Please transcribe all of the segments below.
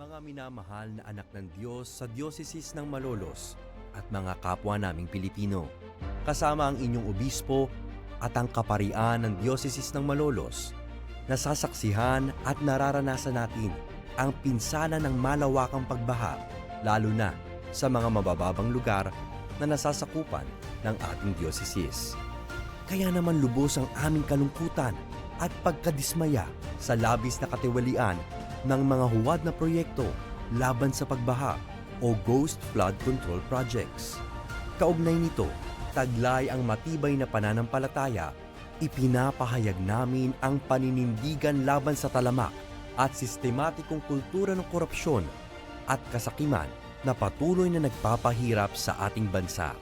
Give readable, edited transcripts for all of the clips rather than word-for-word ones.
Mga minamahal na anak ng Diyos sa Dioceses ng Malolos at mga kapwa naming Pilipino, kasama ang inyong obispo at ang kaparian ng Dioceses ng Malolos, nasasaksihan at nararanasan natin ang pinsala ng malawakang pagbaha, lalo na sa mga mabababang lugar na nasasakupan ng ating Dioceses. Kaya naman lubos ang aming kalungkutan at pagkadismaya sa labis na katiwalian ng mga huwad na proyekto laban sa pagbaha o Ghost Flood Control Projects. Kaugnay nito, taglay ang matibay na pananampalataya, ipinapahayag namin ang paninindigan laban sa talamak at sistematikong kultura ng korupsyon at kasakiman na patuloy na nagpapahirap sa ating bansa.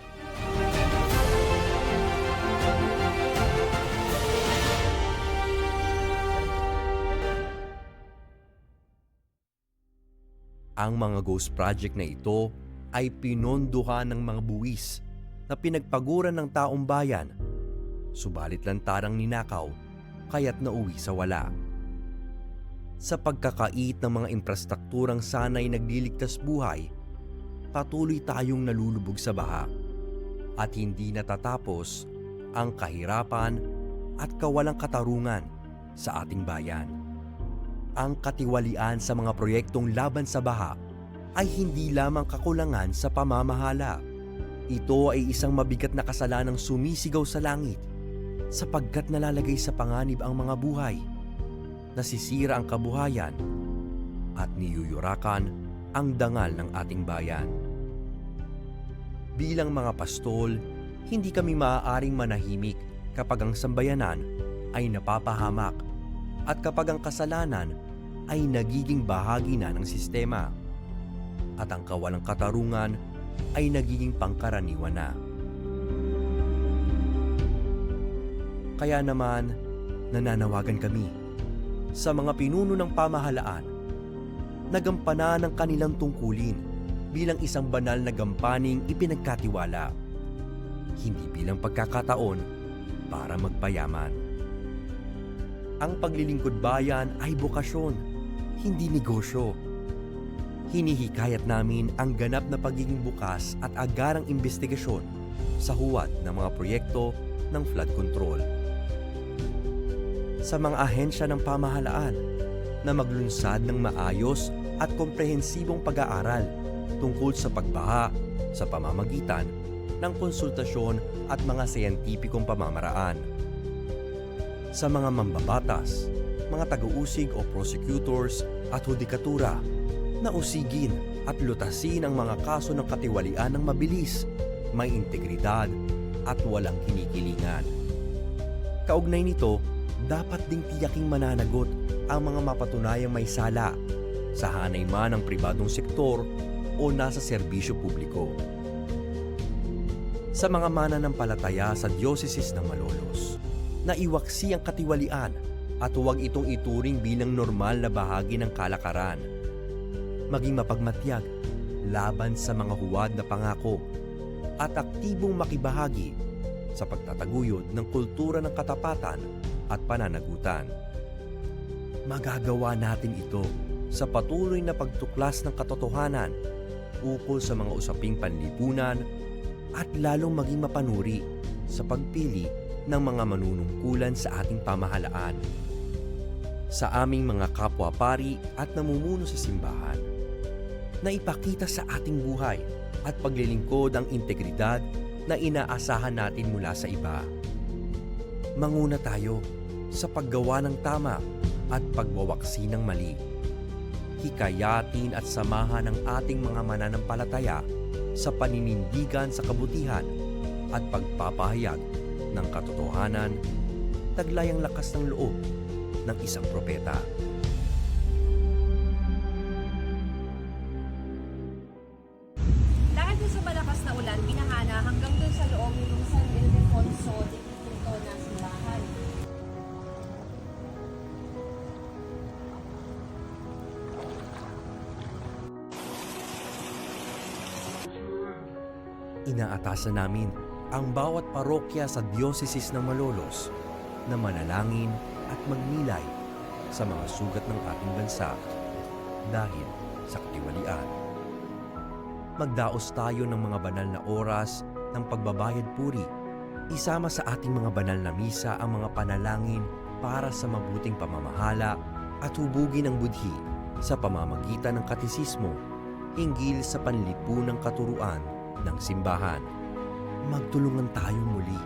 Ang mga ghost project na ito ay pinondohan ng mga buwis na pinagpaguran ng taong bayan, subalit lantarang ninakaw kaya't nauwi sa wala. Sa pagkakait ng mga infrastrukturang sana'y nagliligtas buhay, patuloy tayong nalulubog sa baha at hindi natatapos ang kahirapan at kawalang katarungan sa ating bayan. Ang katiwalian sa mga proyektong laban sa baha ay hindi lamang kakulangan sa pamamahala. Ito ay isang mabigat na kasalanang sumisigaw sa langit sapagkat nalalagay sa panganib ang mga buhay, nasisira ang kabuhayan at niyuyurakan ang dangal ng ating bayan. Bilang mga pastol, hindi kami maaaring manahimik kapag ang sambayanan ay napapahamak at kapag ang kasalanan ay nagiging bahagi na ng sistema at ang kawalang katarungan ay nagiging pangkaraniwan na. Kaya naman, nananawagan kami sa mga pinuno ng pamahalaan na gampanan ang kanilang tungkulin bilang isang banal na gampaning ipinagkatiwala, hindi bilang pagkakataon para magpayaman. Ang paglilingkod bayan ay bokasyon, hindi negosyo. Hinihikayat namin ang ganap na pagiging bukas at agarang investigasyon sa huwad ng mga proyekto ng flood control. Sa mga ahensya ng pamahalaan na maglunsad ng maayos at komprehensibong pag-aaral tungkol sa pagbaha sa pamamagitan ng konsultasyon at mga siyentipikong pamamaraan. Sa mga mambabatas, mga taga-usig o prosecutors at hudikatura na usigin at lutasin ang mga kaso ng katiwalian ng mabilis, may integridad at walang kinikilingan. Kaugnay nito, dapat ding tiyaking mananagot ang mga mapatunayang may sala sa hanay man ng pribadong sektor o nasa serbisyo publiko. Sa mga mananampalataya sa Dioceses ng Malolos, na iwaksi ang katiwalian at huwag itong ituring bilang normal na bahagi ng kalakaran. Maging mapagmatyag laban sa mga huwad na pangako at aktibong makibahagi sa pagtataguyod ng kultura ng katapatan at pananagutan. Magagawa natin ito sa patuloy na pagtuklas ng katotohanan ukol sa mga usaping panlipunan at lalong maging mapanuri sa pagpili ng mga manunungkulan sa ating pamahalaan. Sa aming mga kapwa-pari at namumuno sa simbahan, na ipakita sa ating buhay at paglilingkod ang integridad na inaasahan natin mula sa iba. Manguna tayo sa paggawa ng tama at pagwawaksi ng mali. Hikayatin at samahan ang ating mga mananampalataya sa paninindigan sa kabutihan at pagpapahayag ng katotohanan, taglay ang lakas ng loob ng isang propeta. Dahil dun sa malakas na ulan, binahana hanggang dun sa loob ng San Ildefonso de Quito na simbahan. Inaatasan namin ang bawat parokya sa Dioceses ng Malolos na manalangin at magnilay sa mga sugat ng ating bansa dahil sa katiwalian. Magdaos tayo ng mga banal na oras ng pagbabayad puri. Isama sa ating mga banal na misa ang mga panalangin para sa mabuting pamamahala at hubugin ang budhi sa pamamagitan ng katisismo hinggil sa panlipunang katuruan ng simbahan. Magtulungan tayong muli,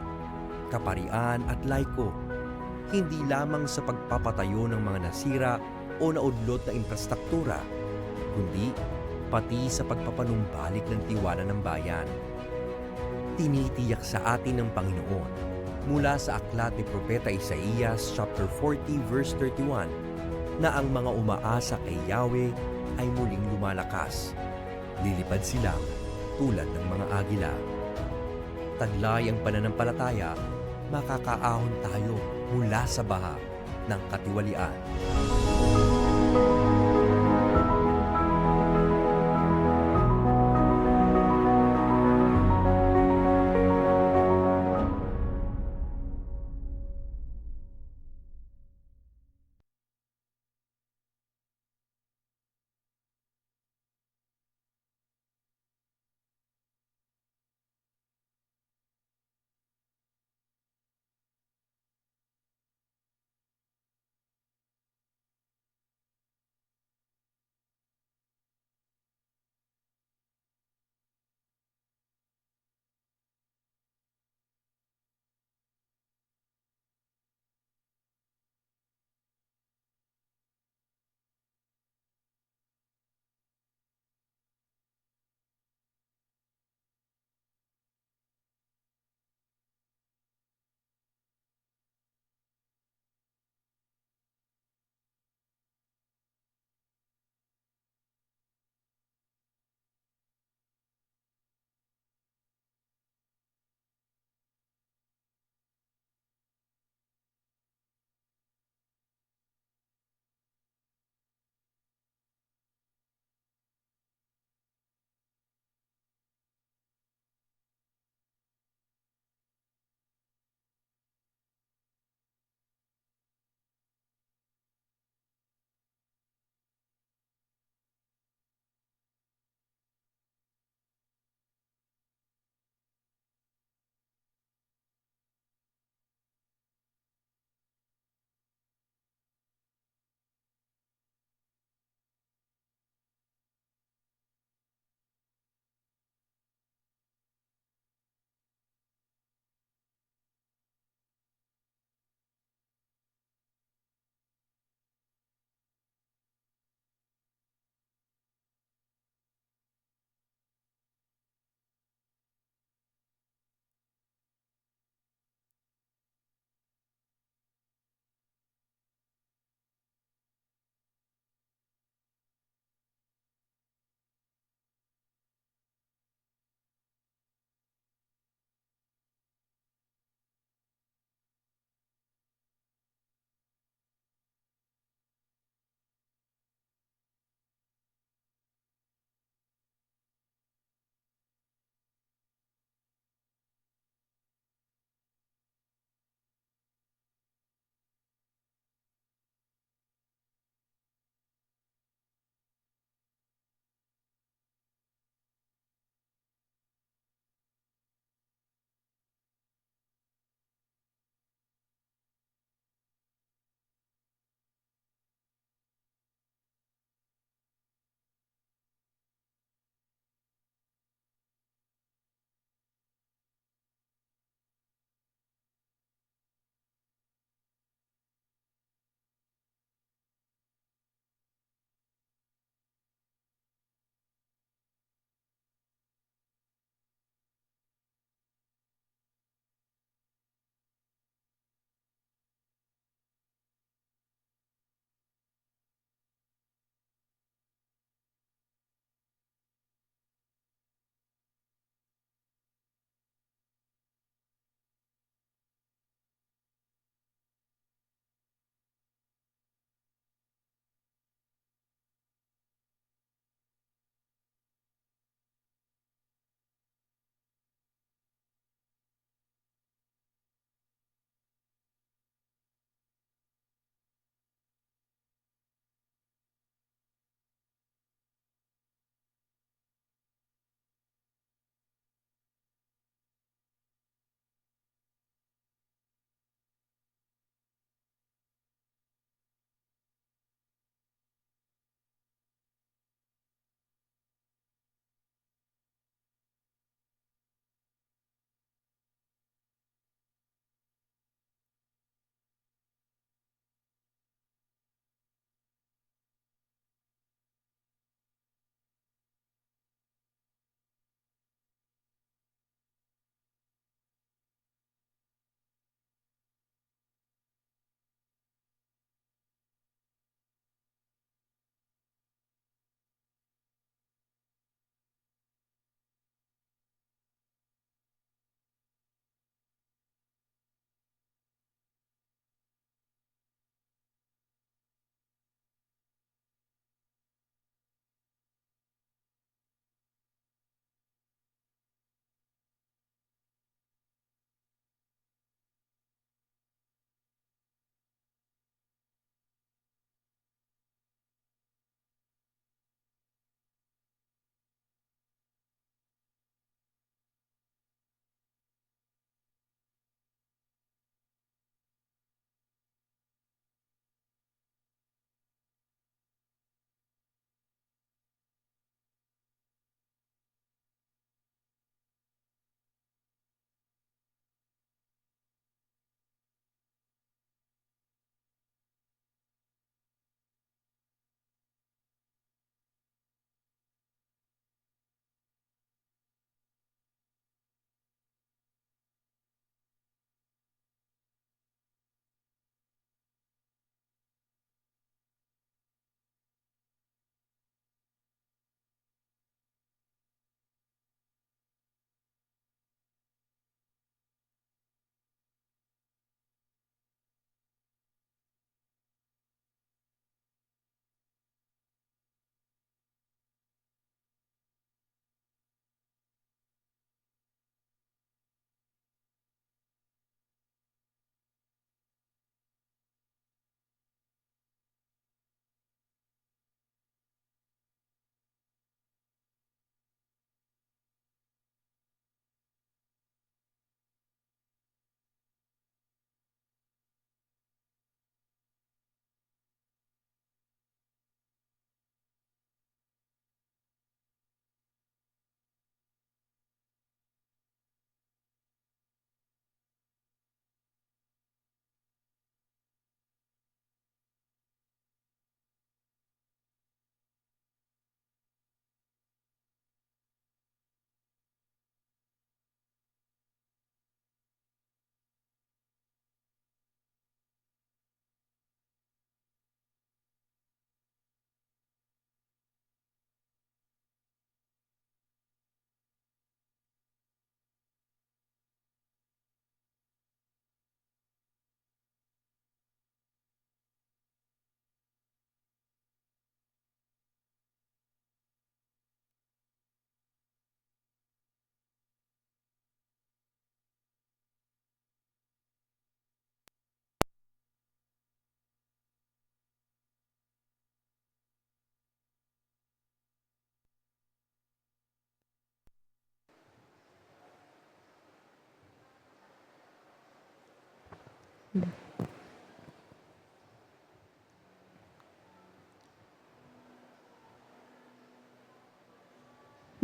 kaparian at laiko, hindi lamang sa pagpapatayo ng mga nasira o naudlot na infrastruktura, kundi pati sa pagpapanumbalik ng tiwala ng bayan. Tinitiyak sa atin ng Panginoon mula sa aklat ni Propeta Isaías chapter 40 verse 31 na ang mga umaasa kay Yahweh ay muling lumalakas. Lilipad sila tulad ng mga agila. Taglay ang pananampalataya, makakaahon tayo mula sa baha ng katiwalian.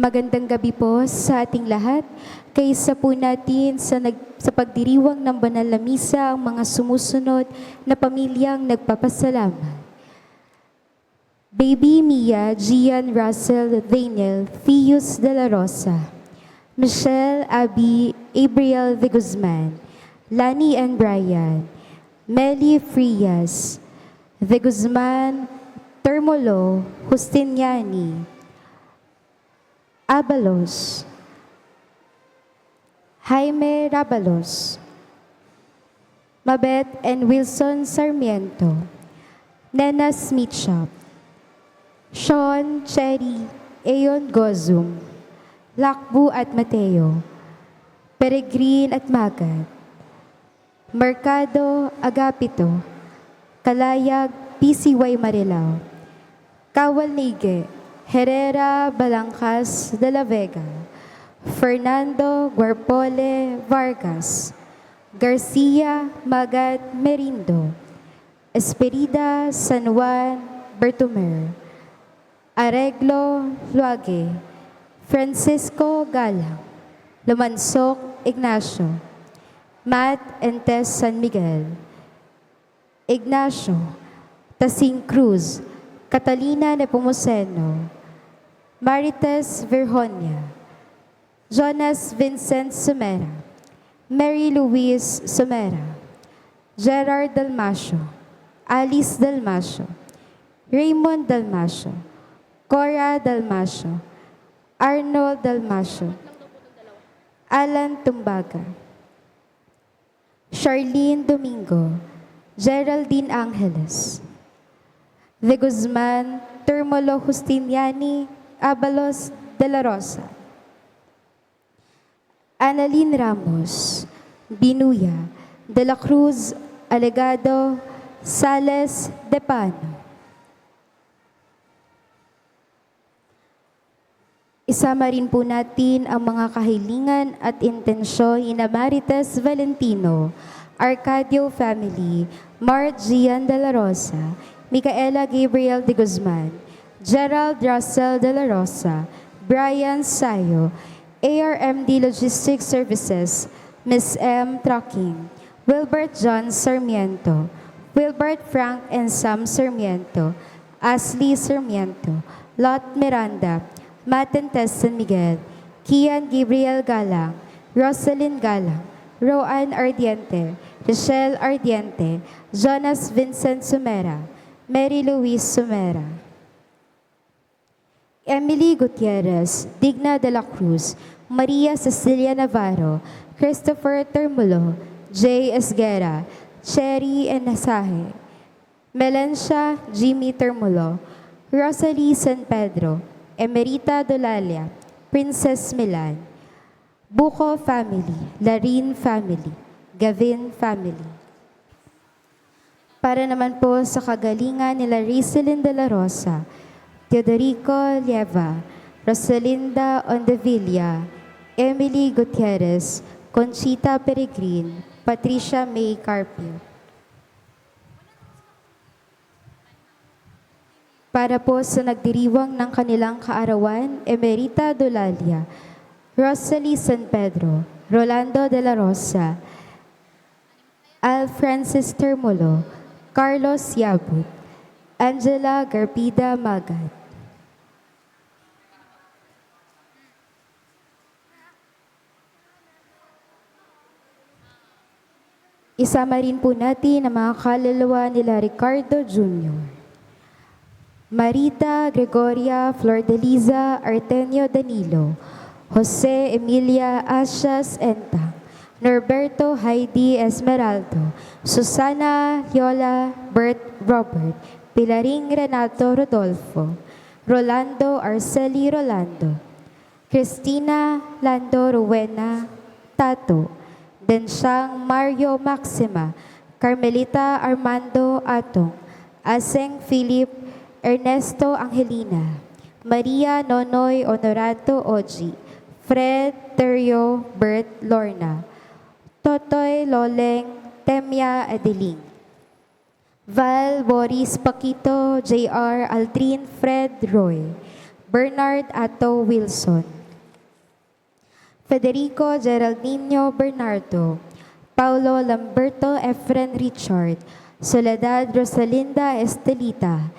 Magandang gabi po sa ating lahat. Kaysa po natin sa pagdiriwang ng banal na misa ang mga sumusunod na pamilyang nagpapasalamat. Baby Mia, Gian, Russell, Daniel, Fius de la Rosa, Michelle, Abby, Abriel de Guzman, Lani and Brian, Melly Frias, de Guzman, Termolo, Justiniani, Abalos, Jaime Rabalos, Mabet and Wilson Sarmiento, Nena Smith Shop, Sean, Cherry, Ayon Gozum, Lakbu at Mateo, Peregrin at Magat, Mercado Agapito, Kalayag, PCY Marilao, Kawal Nige, Herrera Balangkas de la Vega, Fernando Guarpole Vargas, Garcia Magat Merindo, Esperida San Juan Bertumer, Areglo Luage, Francisco Galang, Lumansok Ignacio, Matt and Tess San Miguel, Ignacio, Tasing Cruz, Catalina Nepomuceno, Marites Verhonia, Jonas Vincent Sumera, Mary Louise Sumera, Gerard Dalmasio, Alice Dalmasio, Raymond Dalmasio, Cora Dalmasio, Arnold Dalmasio, Alan Tumbaga, Charlene Domingo, Geraldine Angeles, De Guzman, Termolo Justiniani, Abalos de la Rosa, Annalyn Ramos, Binuya, De la Cruz, Alegado, Sales, De Pano. Isama rin po natin ang mga kahilingan at intensyon ni Marites Valentino, Arcadio Family, Mark Gian de la Rosa, Micaela Gabriel de Guzman, Gerald Russell de la Rosa, Brian Sayo, ARMD Logistics Services, Miss M. Trucking, Wilbert John Sarmiento, Wilbert Frank and Sam Sarmiento, Ashley Sarmiento, Lot Miranda, Matt and Tess San Miguel, Kian Gabriel Galang, Rosalyn Galang, Roan Ardiente, Rochelle Ardiente, Jonas Vincent Sumera, Mary Louise Sumera, Emily Gutierrez, Digna de la Cruz, Maria Cecilia Navarro, Christopher Termulo, Jay Esguera, Cherry Enasahe, Melencia Jimmy Termulo, Rosalie San Pedro, Emerita Dolalia, Princess Milan, Buko Family, Larin Family, Gavin Family. Para naman po sa kagalingan nila Rizelin de la Rosa, Teodorico Lieva, Rosalinda Ondevilla, Emily Gutierrez, Conchita Peregrin, Patricia May Carpio. Para po sa nagdiriwang ng kanilang kaarawan, Emerita Dolalia, Rosalie San Pedro, Rolando de la Rosa, Al Francis Termulo, Carlos Yabut, Angela Garpida Magat. Isama rin po natin ang mga kaluluwa nila Ricardo Jr., Marita Gregoria Flordeliza Artenio Danilo, Jose Emilia Asias Entang, Norberto Heidi Esmeraldo, Susana Yola Bert Robert, Pilaring Renato Rodolfo, Rolando Arceli Rolando, Cristina Lando Rowena Tato, Densyang Mario Maxima, Carmelita Armando Atong, Aseng Philip Ernesto Angelina, Maria Nonoy Honorato Oji, Fred Terrio Bert Lorna, Totoy Loleng Artemia Adeling. Val, Boris, Paquito, J.R., Aldrin, Fred, Roy. Bernard Atto Wilson. Federico Geraldino Bernardo. Paulo Lamberto Efren Richard. Soledad Rosalinda Estelita.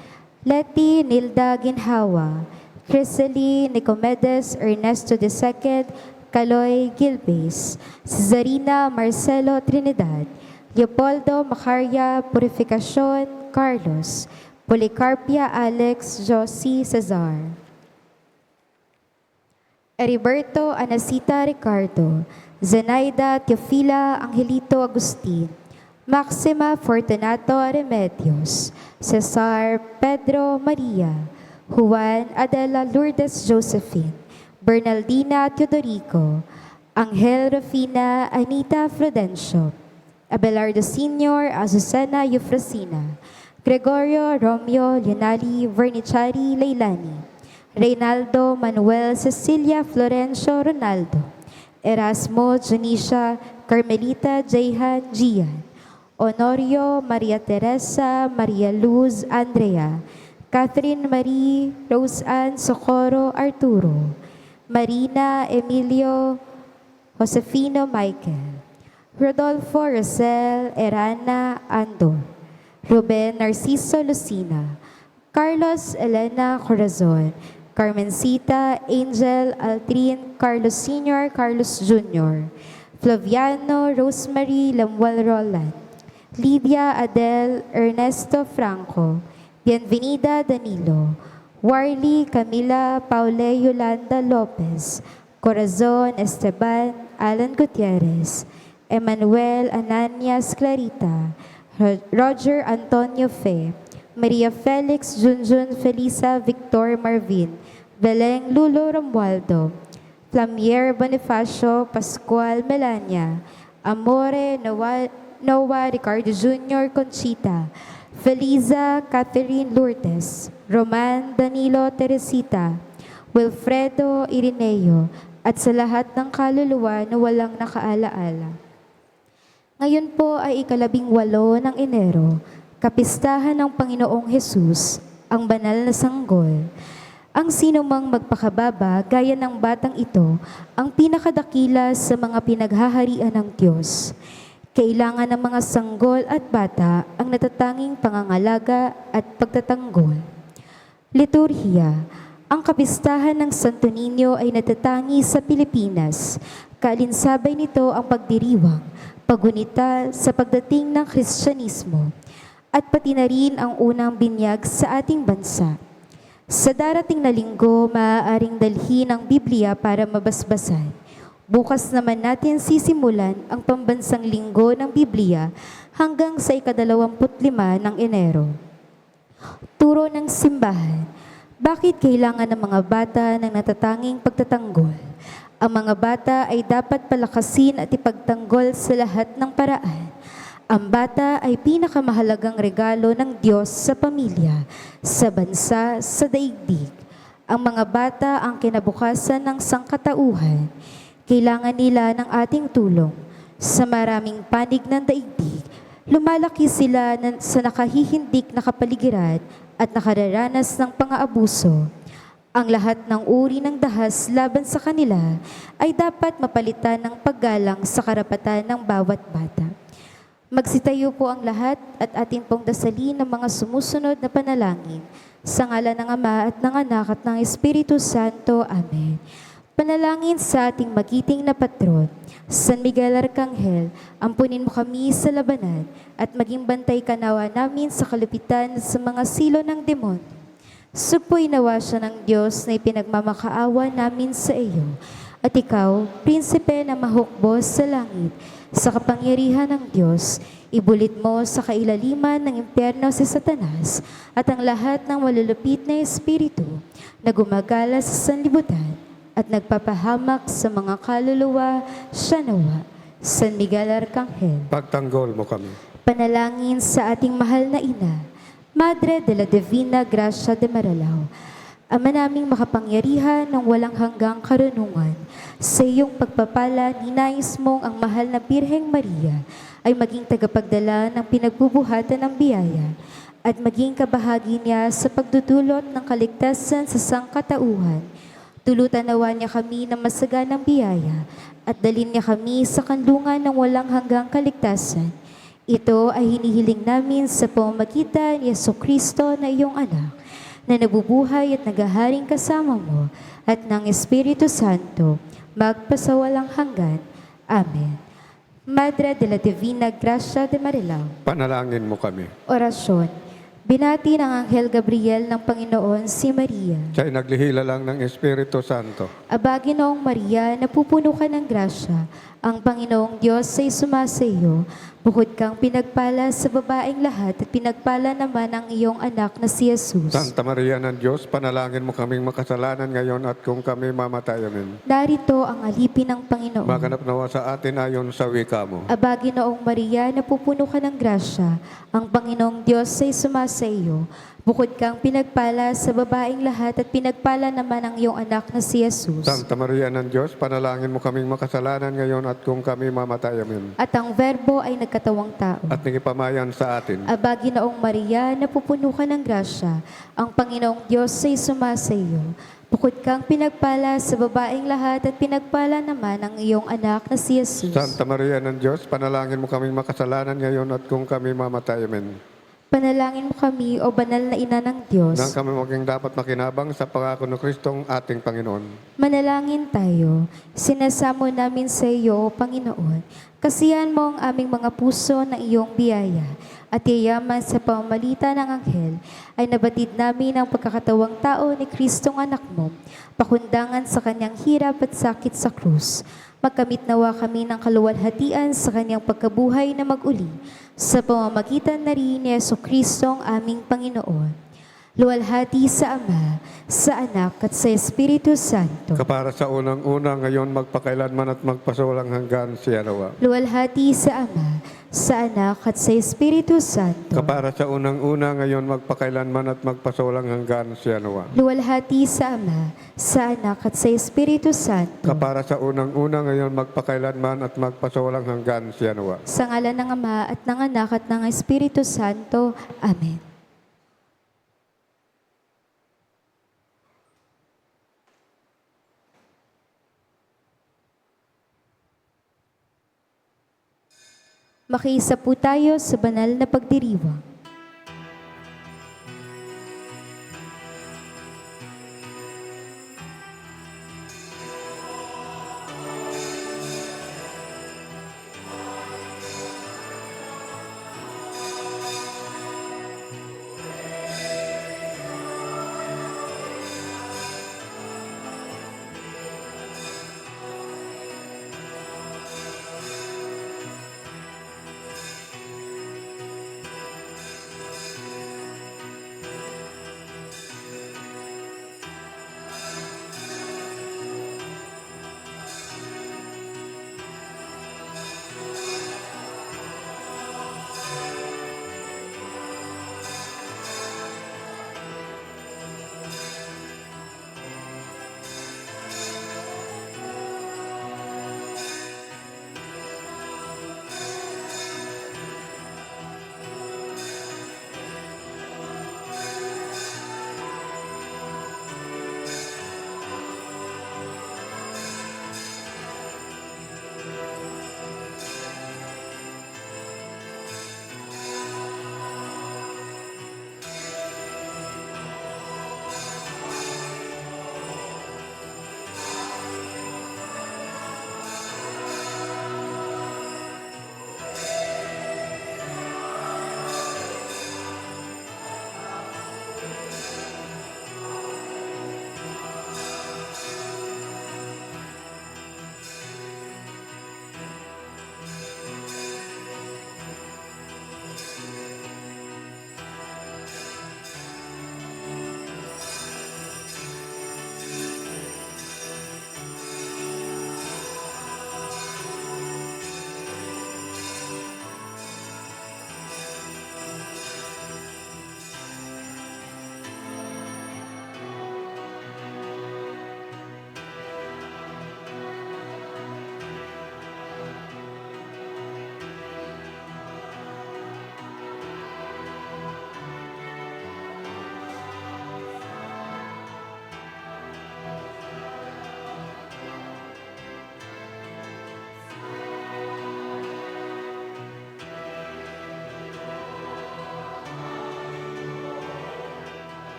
Leti Nilda Ginhawa. Crisely Nicomedes Ernesto II. Caloy Gilbes. Cesarina Marcelo Trinidad. Leopoldo Macaria Purificacion Carlos. Policarpia Alex Josie Cesar. Heriberto Anacita Ricardo. Zenaida Teofila Angelito Agustin. Maxima Fortunato Remedios. Cesar Pedro Maria. Juan Adela Lourdes Josephine. Bernaldina Teodorico. Angel Rufina Anita Frudencio. Abelardo Sr. Azucena Eufrosina. Gregorio Romeo Leonali Vernicari Leilani. Reynaldo Manuel Cecilia Florencio Ronaldo. Erasmo Junicia Carmelita Jehan Gian. Honorio Maria Teresa Maria Luz Andrea. Catherine Marie Rose Ann Socorro Arturo. Marina Emilio Josefino Michael. Rodolfo Rosel Erana Andor. Ruben Narciso Lucina. Carlos Elena Corazon. Carmencita Angel Altrin Carlos Sr. Carlos Jr. Flaviano Rosemary Lamuel Roland. Lydia Adel Ernesto Franco. Bienvenida Danilo. Warly Camila Paule Yolanda Lopez. Corazon Esteban Alan Gutierrez. Emmanuel Ananias Clarita. Roger Antonio Fe. Maria Felix Junjun Felisa Victor Marvin. Beleng Lulo Romualdo. Flamier Bonifacio Pascual Melania. Amore Noah Ricardo Jr. Conchita. Feliza Catherine Lourdes. Roman Danilo Teresita. Wilfredo Irineo. At sa lahat ng kaluluwa na walang nakaalaala. Ngayon po ay ika-18 ng Enero, kapistahan ng Panginoong Hesus, ang banal na sanggol. Ang sino mang magpakababa gaya ng batang ito ang pinakadakila sa mga pinaghaharian ng Diyos. Kailangan ng mga sanggol at bata ang natatanging pangangalaga at pagtatanggol. Liturhiya. Ang kapistahan ng Santo Niño ay natatangi sa Pilipinas. Kaalinsabay nito ang pagdiriwang, pagunita sa pagdating ng Kristyanismo at pati na rin ang unang binyag sa ating bansa. Sa darating na linggo, maaaring dalhin ang Biblia para mabasbasan. Bukas naman natin sisimulan ang pambansang linggo ng Biblia hanggang sa ika-25 ng Enero. Turo ng simbahan. Bakit kailangan ng mga bata ng natatanging pagtatanggol? Ang mga bata ay dapat palakasin at ipagtanggol sa lahat ng paraan. Ang bata ay pinakamahalagang regalo ng Diyos sa pamilya, sa bansa, sa daigdig. Ang mga bata ang kinabukasan ng sangkatauhan. Kailangan nila ng ating tulong. Sa maraming panig ng daigdig, lumalaki sila sa nakahihindik na kapaligiran at nakararanas ng pang-aabuso. Ang lahat ng uri ng dahas laban sa kanila ay dapat mapalitan ng paggalang sa karapatan ng bawat bata. Magsitayo po ang lahat at ating pong dasalin ng mga sumusunod na panalangin. Sa ngalan ng Ama at ng Anak at ng Espiritu Santo. Amen. Panalangin sa ating magiting na patron, San Miguel Arcangel, ampunin mo kami sa labanan at maging bantay kanawa namin sa kalupitan sa mga silo ng demonyo. Supoy nawa siya ng Diyos na ipinagmamakaawa namin sa iyo. At ikaw, prinsipe na mahukbos sa langit, sa kapangyarihan ng Diyos, ibulit mo sa kailaliman ng impyerno si Satanas at ang lahat ng malulupit na espiritu na gumagala sa sanlibutan at nagpapahamak sa mga kaluluwa siya nawa. San Miguel Arcangel, Pagtanggol mo kami. panalangin sa ating mahal na ina, Madre de la Divina Gracia de Marilao, Ama naming makapangyarihan ng walang hanggang karunungan, sa iyong pagpapala ninais mong ang mahal na Birheng Maria ay maging tagapagdala ng pinagbubuhatan ng biyaya at maging kabahagi niya sa pagdudulot ng kaligtasan sa sangkatauhan. Tulutan nawa niya kami ng masaganang biyaya at dalhin niya kami sa kanlungan ng walang hanggang kaligtasan. Ito ay hinihiling namin sa pamamagitan ni Jesucristo na iyong anak, na nabubuhay at naghaharing kasama mo at ng Espiritu Santo, magpasawalang hanggan. Amen. Madre de la Divina Gracia de Marilao, Panalangin mo kami. orasyon. Binati ng Anghel Gabriel ng Panginoon si Maria. Siya'y naglihila lang ng Espiritu Santo. Aba, Ginoong Maria, napupuno ka ng grasya. Ang Panginoong Diyos ay sumasa iyo. Bukod kang pinagpala sa babaeng lahat at pinagpala naman ang iyong anak na si Jesus. Santa Maria ng Diyos, panalangin mo kaming makasalanan ngayon at kung kami mamatay. Amen. Narito ang alipin ng Panginoon. Maganap nawa sa atin ayon sa wika mo. Aba, Ginoong Maria, napupuno ka ng grasya. Ang Panginoong Diyos ay sumasa iyo. Bukod kang pinagpala sa babaeng lahat at pinagpala naman ang iyong anak na si Jesus. Santa Maria ng Diyos, panalangin mo kaming makasalanan ngayon at kung kami mamatay. Amen. At ang Verbo ay nagkatawang tao. At nangipamayan sa atin. Aba, Ginoong Maria, napupuno ka ng grasya. Ang Panginoong Diyos ay sumasa iyo. Bukod kang pinagpala sa babaeng lahat at pinagpala naman ang iyong anak na si Jesus. Santa Maria ng Diyos, panalangin mo kaming makasalanan ngayon at kung kami mamatay. Amen. Panalangin mo kami, o banal na ina ng Diyos. Nang kami maging dapat makinabang sa pangako ng Kristong ating Panginoon. Manalangin tayo. Sinasamo namin sa iyo, O Panginoon. Kasihan mo ang aming mga puso ng iyong biyaya at yayaman sa pamamalita ng anghel ay nabatid namin ang pagkakatawang tao ni Kristong anak mo, pakundangan sa kanyang hirap at sakit sa krus. Magkamit nawa kami ng kaluwalhatian sa kanyang pagkabuhay na mag-uli sa pamamagitan na rin ni Jesucristo ang aming Panginoon. Luwalhati sa Ama, sa Anak at sa Espiritu Santo. Kapara sa unang-una ngayon magpakailanman at magpasulang hanggan siya nawa. Luwalhati sa Ama, sa Anak at sa Espiritu Santo. Kapara sa unang-una ngayon magpakailanman at magpasulang hanggan siya nawa. Luwalhati sa Ama, sa Anak at sa Espiritu Santo. Kapara sa unang-una ngayon magpakailanman at magpasulang hanggan siya nawa. Sa ngalan ng Ama at ng Anak at ng Espiritu Santo. Amen. Makiisa po tayo sa banal na pagdiriwang.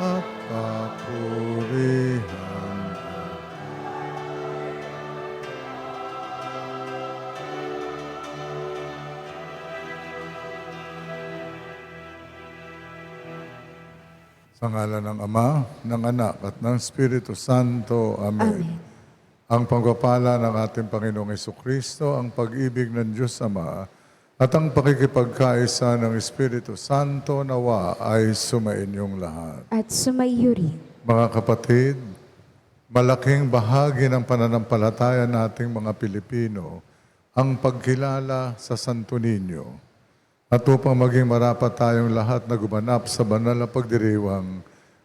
at kapurihan. Sa ngalan ng Ama, ng Anak, at ng Espiritu Santo. Amen. Amen. Ang pagpapala ng ating Panginoong Jesucristo, ang pag-ibig ng Diyos Ama, at ang pakikipagkaisa ng Espiritu Santo nawa ay sumainyong lahat. At sumaiyo rin. Mga kapatid, malaking bahagi ng pananampalataya nating mga Pilipino ang pagkilala sa Santo Niño. At upang maging marapat tayong lahat na gumanap sa banal na pagdiriwang,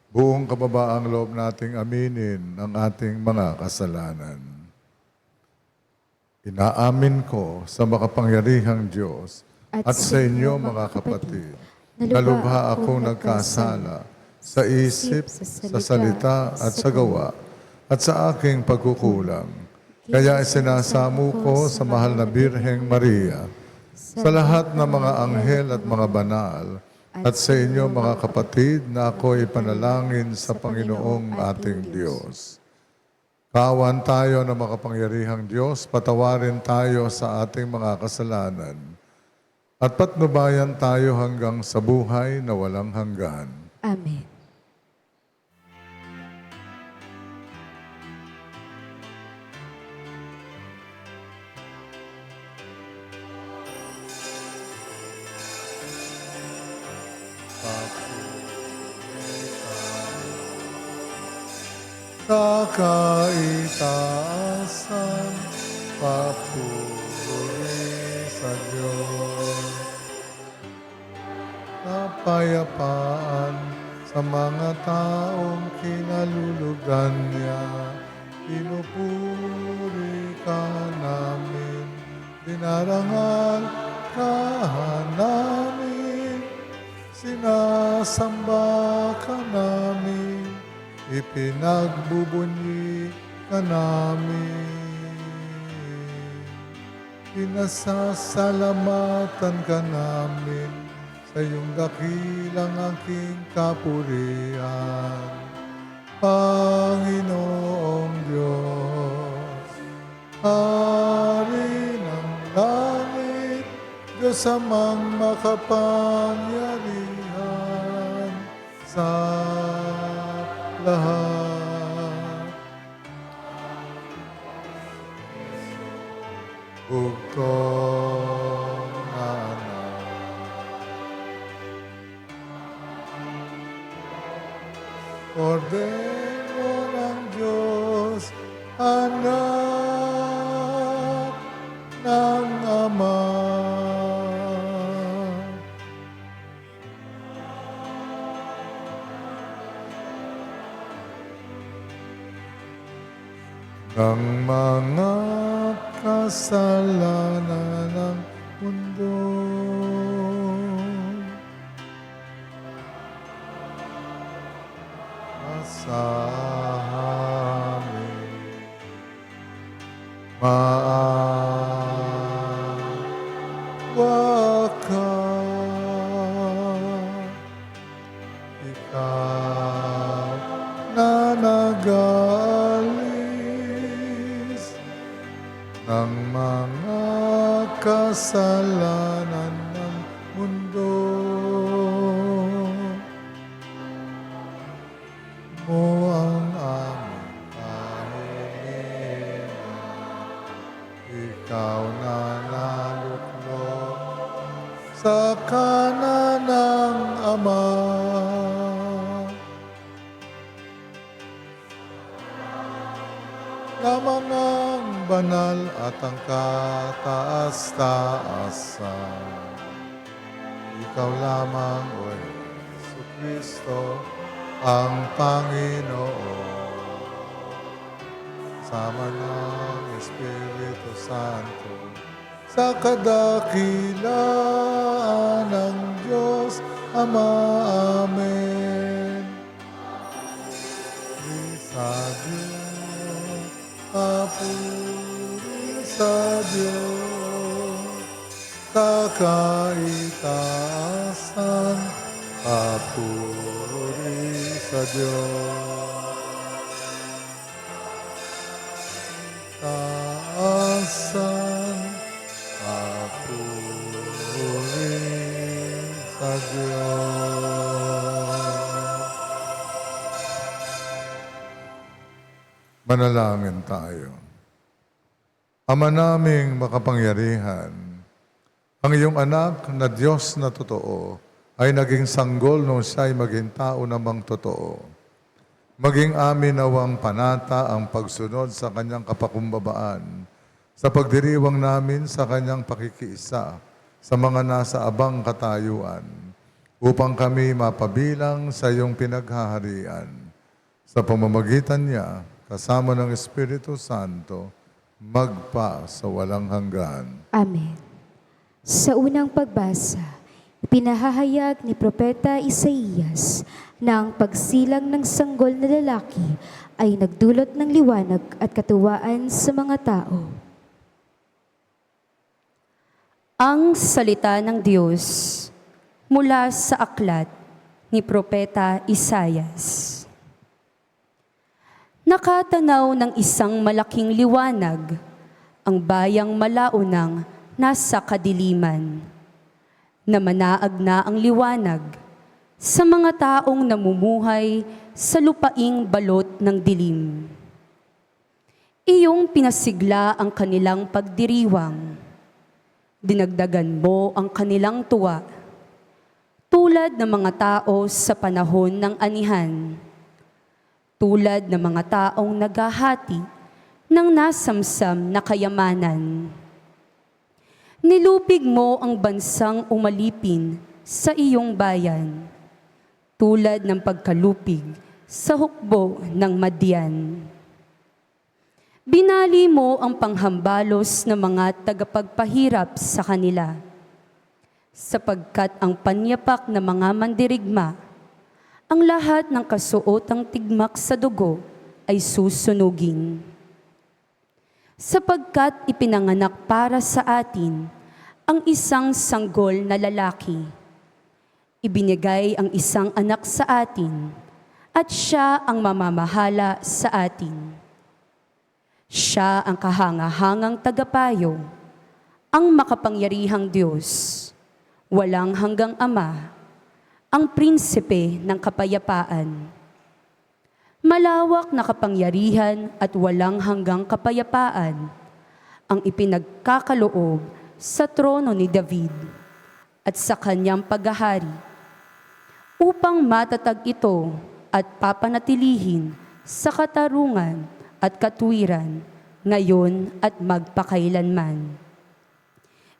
buong kababaang loob nating aminin ang ating mga kasalanan. Inaamin ko sa makapangyarihang Diyos at sa inyo mga kapatid, na lubha akong nagkasala sa isip, sa salita at sa gawa, at sa aking pagkukulang. Kaya isinasamo ko sa mahal na Birheng Maria, sa lahat ng mga anghel at mga banal, at sa inyo mga kapatid na ako ipanalangin sa Panginoong ating Diyos. Kawan tayo ng makapangyarihang Diyos, patawarin tayo sa ating mga kasalanan, at patnubayan tayo hanggang sa buhay na walang hanggan. Amen. Sa kaitaasan, papuri sa Diyos. Kapayapaan sa mga taong kinalulugan niya, pinupuri ka namin, dinarangal ka namin, sinasamba ka namin, ipinagbubunyi ka namin. Pinasasalamatan ka namin sa iyong dakilang aking kapurihan. Panginoong Diyos, Hari ng langit, Diyos amang makapangyarihan sa lahat. Bugtong na anak, Kordero ng Diyos, anak ng Ama. Ng mga kasalanan ng mundo, sa amin maawa ka, ikaw na nag-aalis ng mga kasalanan ng mundo. Mo ang aming kahilingan, ikaw na naluklok sa kanan ng Ama. Lamang ang banal at ang kataas-taasan, ikaw lamang, O Jesucristo, ang Panginoon, sama ng Espiritu Santo, sa kadakilaan ng Diyos Ama. Amen. Sa Diyos, papuri sa Diyos, sa kaitaasan, Papuri sa Diyos. Taasan, papuri sa Diyos. Manalangin tayo. Ama naming makapangyarihan, ang iyong anak na Diyos na totoo ay naging sanggol nung siya'y maging tao namang totoo. Maging amin nawang panata ang pagsunod sa kanyang kapakumbabaan, sa pagdiriwang namin sa kanyang pakikiisa sa mga nasa abang katayuan, upang kami mapabilang sa iyong pinaghaharian. Sa pamamagitan niya, kasama ng Espiritu Santo, magpa sa walang hanggan. Amen. Sa unang pagbasa, ipinahahayag ni Propeta Isaías na ang pagsilang ng sanggol na lalaki ay nagdulot ng liwanag at katuwaan sa mga tao. Ang salita ng Diyos mula sa aklat ni Propeta Isaías. Nakatanaw ng isang malaking liwanag, ang bayang malaunang nasa kadiliman. Namanaag na ang liwanag sa mga taong namumuhay sa lupaing balot ng dilim. Iyong pinasigla ang kanilang pagdiriwang. Dinagdagan mo ang kanilang tuwa, tulad ng mga tao sa panahon ng anihan. Tulad ng mga taong naghahati ng nasamsam na kayamanan. Nilupig mo ang bansang umalipin sa iyong bayan, tulad ng pagkalupig sa hukbo ng Madian. Binali mo ang panghambalos ng mga tagapagpahirap sa kanila, sapagkat ang panyapak ng mga mandirigma, ang lahat ng kasuotang tigmak sa dugo ay susunugin. Sapagkat ipinanganak para sa atin ang isang sanggol na lalaki. Ibinigay ang isang anak sa atin at siya ang mamamahala sa atin. Siya ang kahangahangang tagapayo, ang makapangyarihang Diyos, walang hanggang Ama, ang prinsipe ng kapayapaan. Malawak na kapangyarihan at walang hanggang kapayapaan ang ipinagkakaloob sa trono ni David at sa kanyang paghahari, upang matatag ito at papanatilihin sa katarungan at katwiran ngayon at magpakailanman.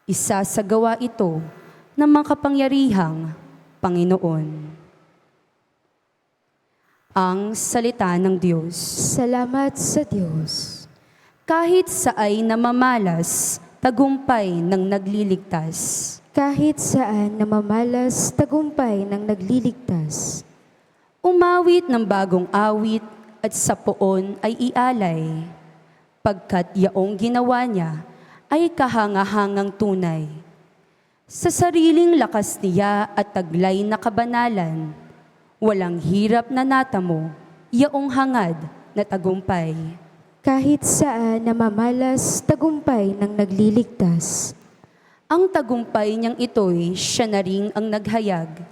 Isasagawa ito ng makapangyarihang Panginoon. Ang salita ng Diyos. Salamat sa Diyos. Kahit saay namamalas, tagumpay ng nagliligtas. Kahit saan namamalas, tagumpay ng nagliligtas. Umawit ng bagong awit at sa poon ay ialay, pagkat yaong ginawa niya ay kahangahangang tunay. Sa sariling lakas niya at taglay na kabanalan, walang hirap na natamo, yaong hangad na tagumpay. Kahit saan namamalas, tagumpay ng nagliligtas. Ang tagumpay niyang ito'y siya na rin ang naghayag.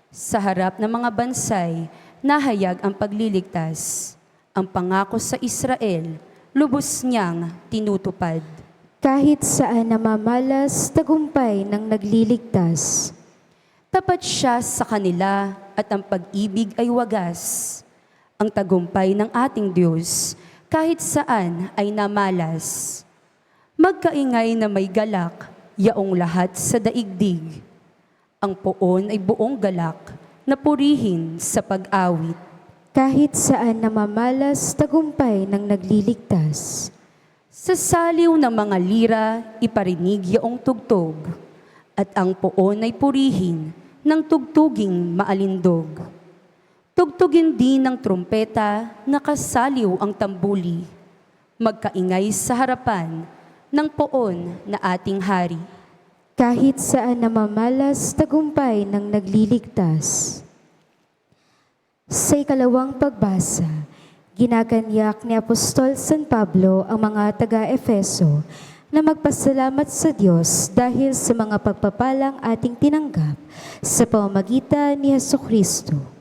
Sa harap ng mga bansay, nahayag ang pagliligtas. Ang pangako sa Israel, lubos niyang tinutupad. Kahit saan namamalas, tagumpay ng nagliligtas. Tapat siya sa kanila at ang pag-ibig ay wagas. Ang tagumpay ng ating Diyos, kahit saan ay namalas. Magkaingay na may galak, yaong lahat sa daigdig. Ang poon ay buong galak, na purihin sa pag-awit. Kahit saan namamalas, tagumpay ng nagliligtas. Sa saliw ng mga lira, iparinig yaong tugtog, at ang poon ay purihin ng tugtuging maalindog. Tugtugin din ng trumpeta, nakasaliw ang tambuli, magkaingay sa harapan ng poon na ating hari. Kahit saan namamalas, tagumpay ng nagliligtas. Sa ikalawang pagbasa, ginaganyak ni Apostol San Pablo ang mga taga-Efeso na magpasalamat sa Diyos dahil sa mga pagpapalang ating tinanggap sa pamamagitan ni Hesukristo.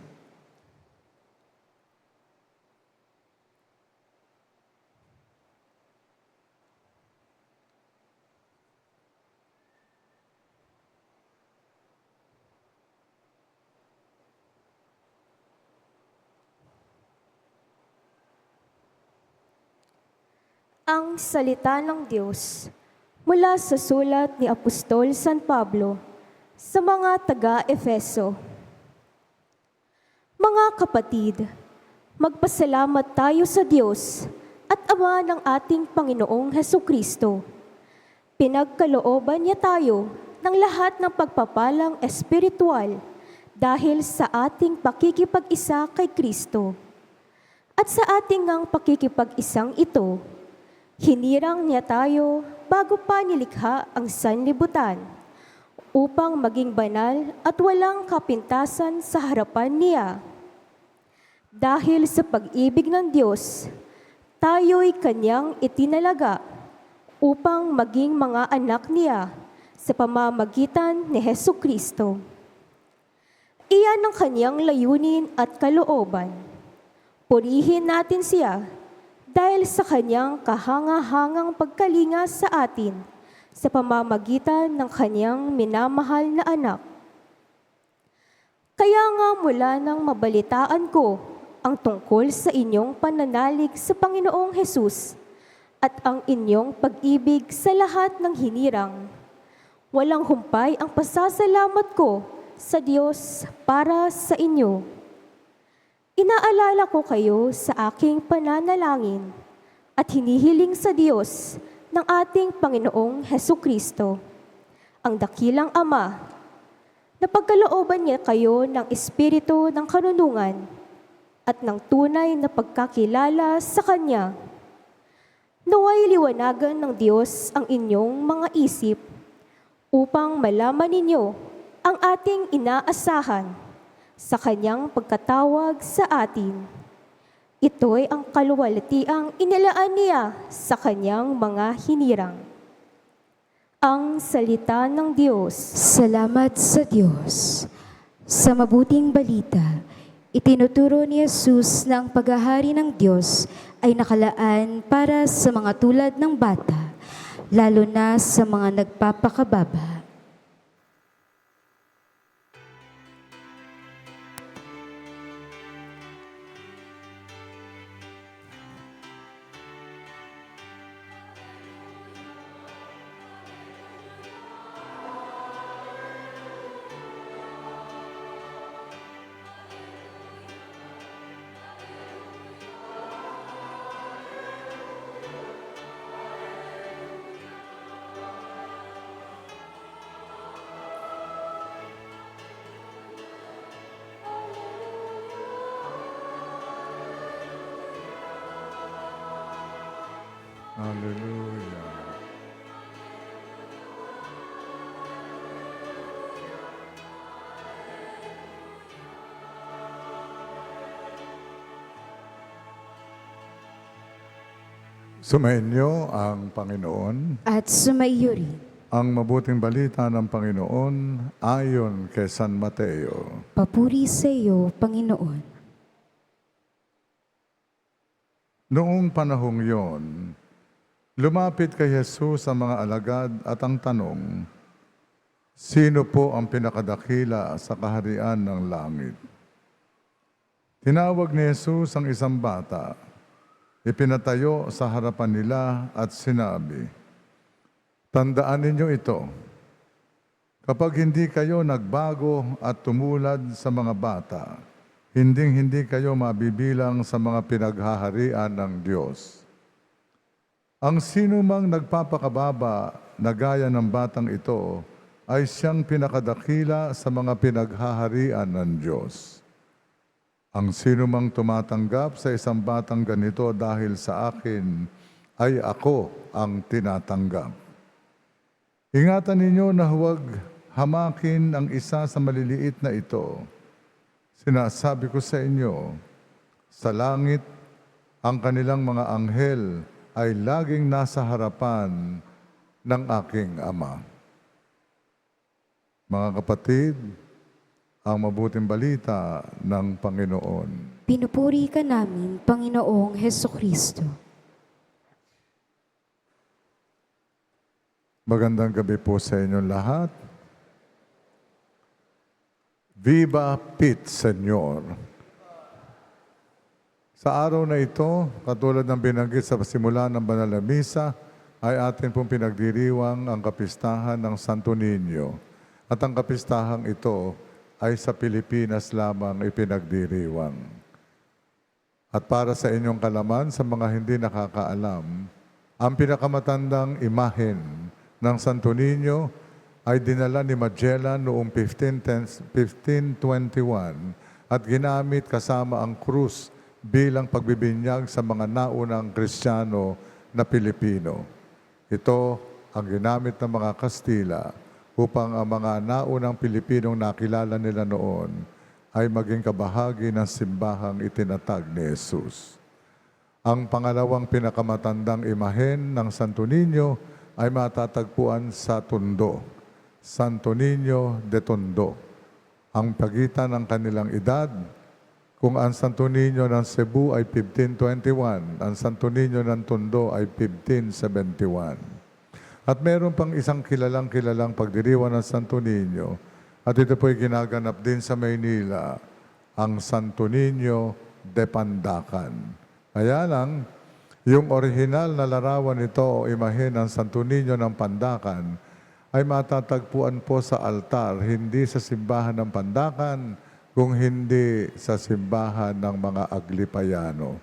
Ang salita ng Diyos mula sa sulat ni Apostol San Pablo sa mga taga-Efeso. Mga kapatid, magpasalamat tayo sa Diyos at Ama ng ating Panginoong Hesukristo. Pinagkalooban niya tayo ng lahat ng pagpapalang espiritual dahil sa ating pakikipag-isa kay Kristo. At sa ating ngang pakikipag-isang ito, hinirang niya tayo bago pa nilikha ang sanlibutan upang maging banal at walang kapintasan sa harapan niya. Dahil sa pag-ibig ng Diyos, tayo'y Kanyang itinalaga upang maging mga anak niya sa pamamagitan ni Hesukristo. Iyan ang Kanyang layunin at kalooban. Purihin natin siya dahil sa Kanyang kahanga-hangang pagkalinga sa atin sa pamamagitan ng Kanyang minamahal na anak. Kaya nga mula nang mabalitaan ko ang tungkol sa inyong pananalig sa Panginoong Hesus at ang inyong pag-ibig sa lahat ng hinirang, walang humpay ang pasasalamat ko sa Diyos para sa inyo. Inaalala ko kayo sa aking pananalangin at hinihiling sa Diyos ng ating Panginoong Hesukristo, ang dakilang Ama, na pagkalooban niya kayo ng espiritu ng karunungan at ng tunay na pagkakilala sa Kanya. Naway liwanagan ng Diyos ang inyong mga isip upang malaman ninyo ang ating inaasahan sa Kanyang pagkatawag sa atin. Ito'y ang kaluwalhatiang inilaan niya sa Kanyang mga hinirang. Ang salita ng Diyos. Salamat sa Diyos. Sa mabuting balita, itinuturo ni Jesus na ang paghahari ng Diyos ay nakalaan para sa mga tulad ng bata, lalo na sa mga nagpapakababa. Hallelujah. Sumainyo ang Panginoon. At sumaiyo rin. Ang mabuting balita ng Panginoon ayon kay San Mateo. Papuri sa iyo, Panginoon. Noong panahong yon, lumapit kay Jesus ang mga alagad at ang tanong, sino po ang pinakadakila sa kaharian ng langit? Tinawag ni Jesus ang isang bata, ipinatayo sa harapan nila at sinabi, tandaan ninyo ito, kapag hindi kayo nagbago at tumulad sa mga bata, hindi kayo mabibilang sa mga pinaghaharian ng Diyos. Ang sino mang nagpapakababa na gaya ng batang ito ay siyang pinakadakila sa mga pinaghaharian ng Diyos. Ang sino mang tumatanggap sa isang batang ganito dahil sa akin, ay ako ang tinatanggap. Ingatan ninyo na huwag hamakin ang isa sa maliliit na ito. Sinasabi ko sa inyo, sa langit, ang kanilang mga anghel ay laging nasa harapan ng aking Ama. Mga kapatid, ang mabuting balita ng Panginoon. Pinupuri ka namin, Panginoong Hesukristo. Magandang gabi po sa inyong lahat. Viva Pit, Senyor! Sa araw na ito, katulad ng binanggit sa pasimula ng Banal na Misa, ay atin pong pinagdiriwang ang kapistahan ng Santo Niño. At ang kapistahang ito ay sa Pilipinas lamang ipinagdiriwang. At para sa inyong kalaman, sa mga hindi nakakaalam, ang pinakamatandang imahen ng Santo Niño ay dinala ni Magellan noong 1521 at ginamit kasama ang krus bilang pagbibinyag sa mga naunang Kristiyano na Pilipino. Ito ang ginamit ng mga Kastila upang ang mga naunang Pilipinong nakilala nila noon ay maging kabahagi ng simbahang itinatag ni Jesus. Ang pangalawang pinakamatandang imahen ng Santo Niño ay matatagpuan sa Tondo, Santo Niño de Tondo. Ang pagitan ng kanilang edad, kung ang Santo Niño ng Cebu ay 1521, ang Santo Niño ng Tondo ay 1571. At meron pang isang kilalang pagdiriwang ng Santo Niño, at ito po'y ginaganap din sa Maynila, ang Santo Niño de Pandacan. Kaya lang, yung orihinal na larawan nito o imahe ng Santo Niño ng Pandacan ay matatagpuan po sa altar, hindi sa simbahan ng Pandacan, kung hindi sa simbahan ng mga Aglipayano,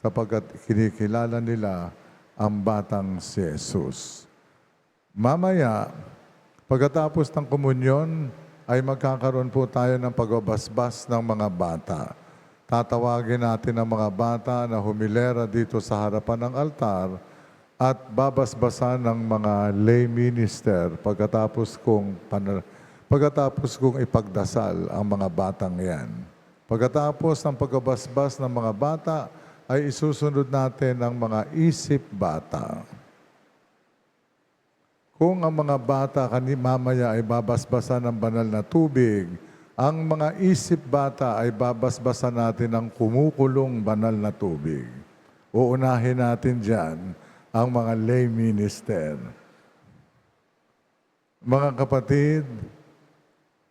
sapagkat kinikilala nila ang batang si Jesus. Mamaya, pagkatapos ng komunyon, ay magkakaroon po tayo ng pagbabasbas ng mga bata. Tatawagin natin ang mga bata na humilera dito sa harapan ng altar at babasbasan ng mga lay minister pagkatapos kong ipagdasal ang mga batang yan. Pagkatapos ng pagbabasbas ng mga bata, ay isusunod natin ang mga isip bata. Kung ang mga bata mamaya ay babasbasan ng banal na tubig, ang mga isip bata ay babasbasan natin ng kumukulong banal na tubig. Uunahin natin dyan ang mga lay minister. Mga kapatid,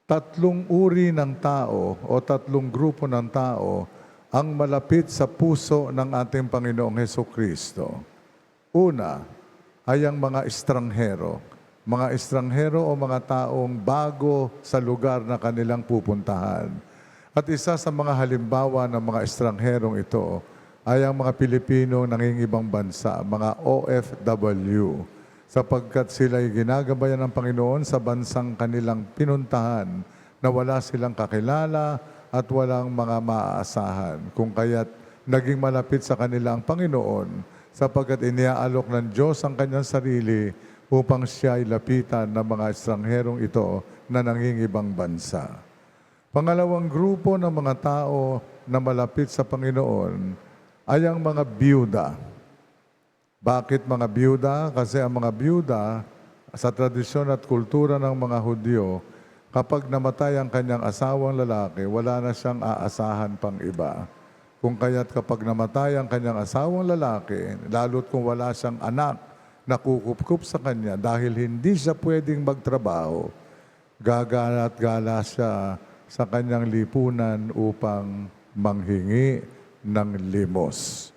tatlong uri ng tao o tatlong grupo ng tao ang malapit sa puso ng ating Panginoong Hesukristo. Una, ay ang mga estranghero. Mga estranghero o mga taong bago sa lugar na kanilang pupuntahan. At isa sa mga halimbawa ng mga estrangherong ito ay ang mga Pilipino nangingibang bansa, mga OFW, sapagkat sila'y ginagabayan ng Panginoon sa bansang kanilang pinuntahan na wala silang kakilala at walang mga maaasahan. Kung kaya't naging malapit sa kanila ang Panginoon, sapagkat iniaalok ng Diyos ang kanyang sarili upang siya ay lapitan ng mga estrangherong ito na nangingibang bansa. Pangalawang grupo ng mga tao na malapit sa Panginoon ay ang mga biyuda. Bakit mga biyuda? Kasi ang mga biyuda, sa tradisyon at kultura ng mga Hudyo, kapag namatay ang kanyang asawang lalaki, wala na siyang aasahan pang iba. Kung kaya't kapag namatay ang kanyang asawang lalaki, lalo't kung wala siyang anak na kukup-kup sa kanya dahil hindi siya pwedeng magtrabaho, gagala at gala siya sa kanyang lipunan upang manghingi ng limos.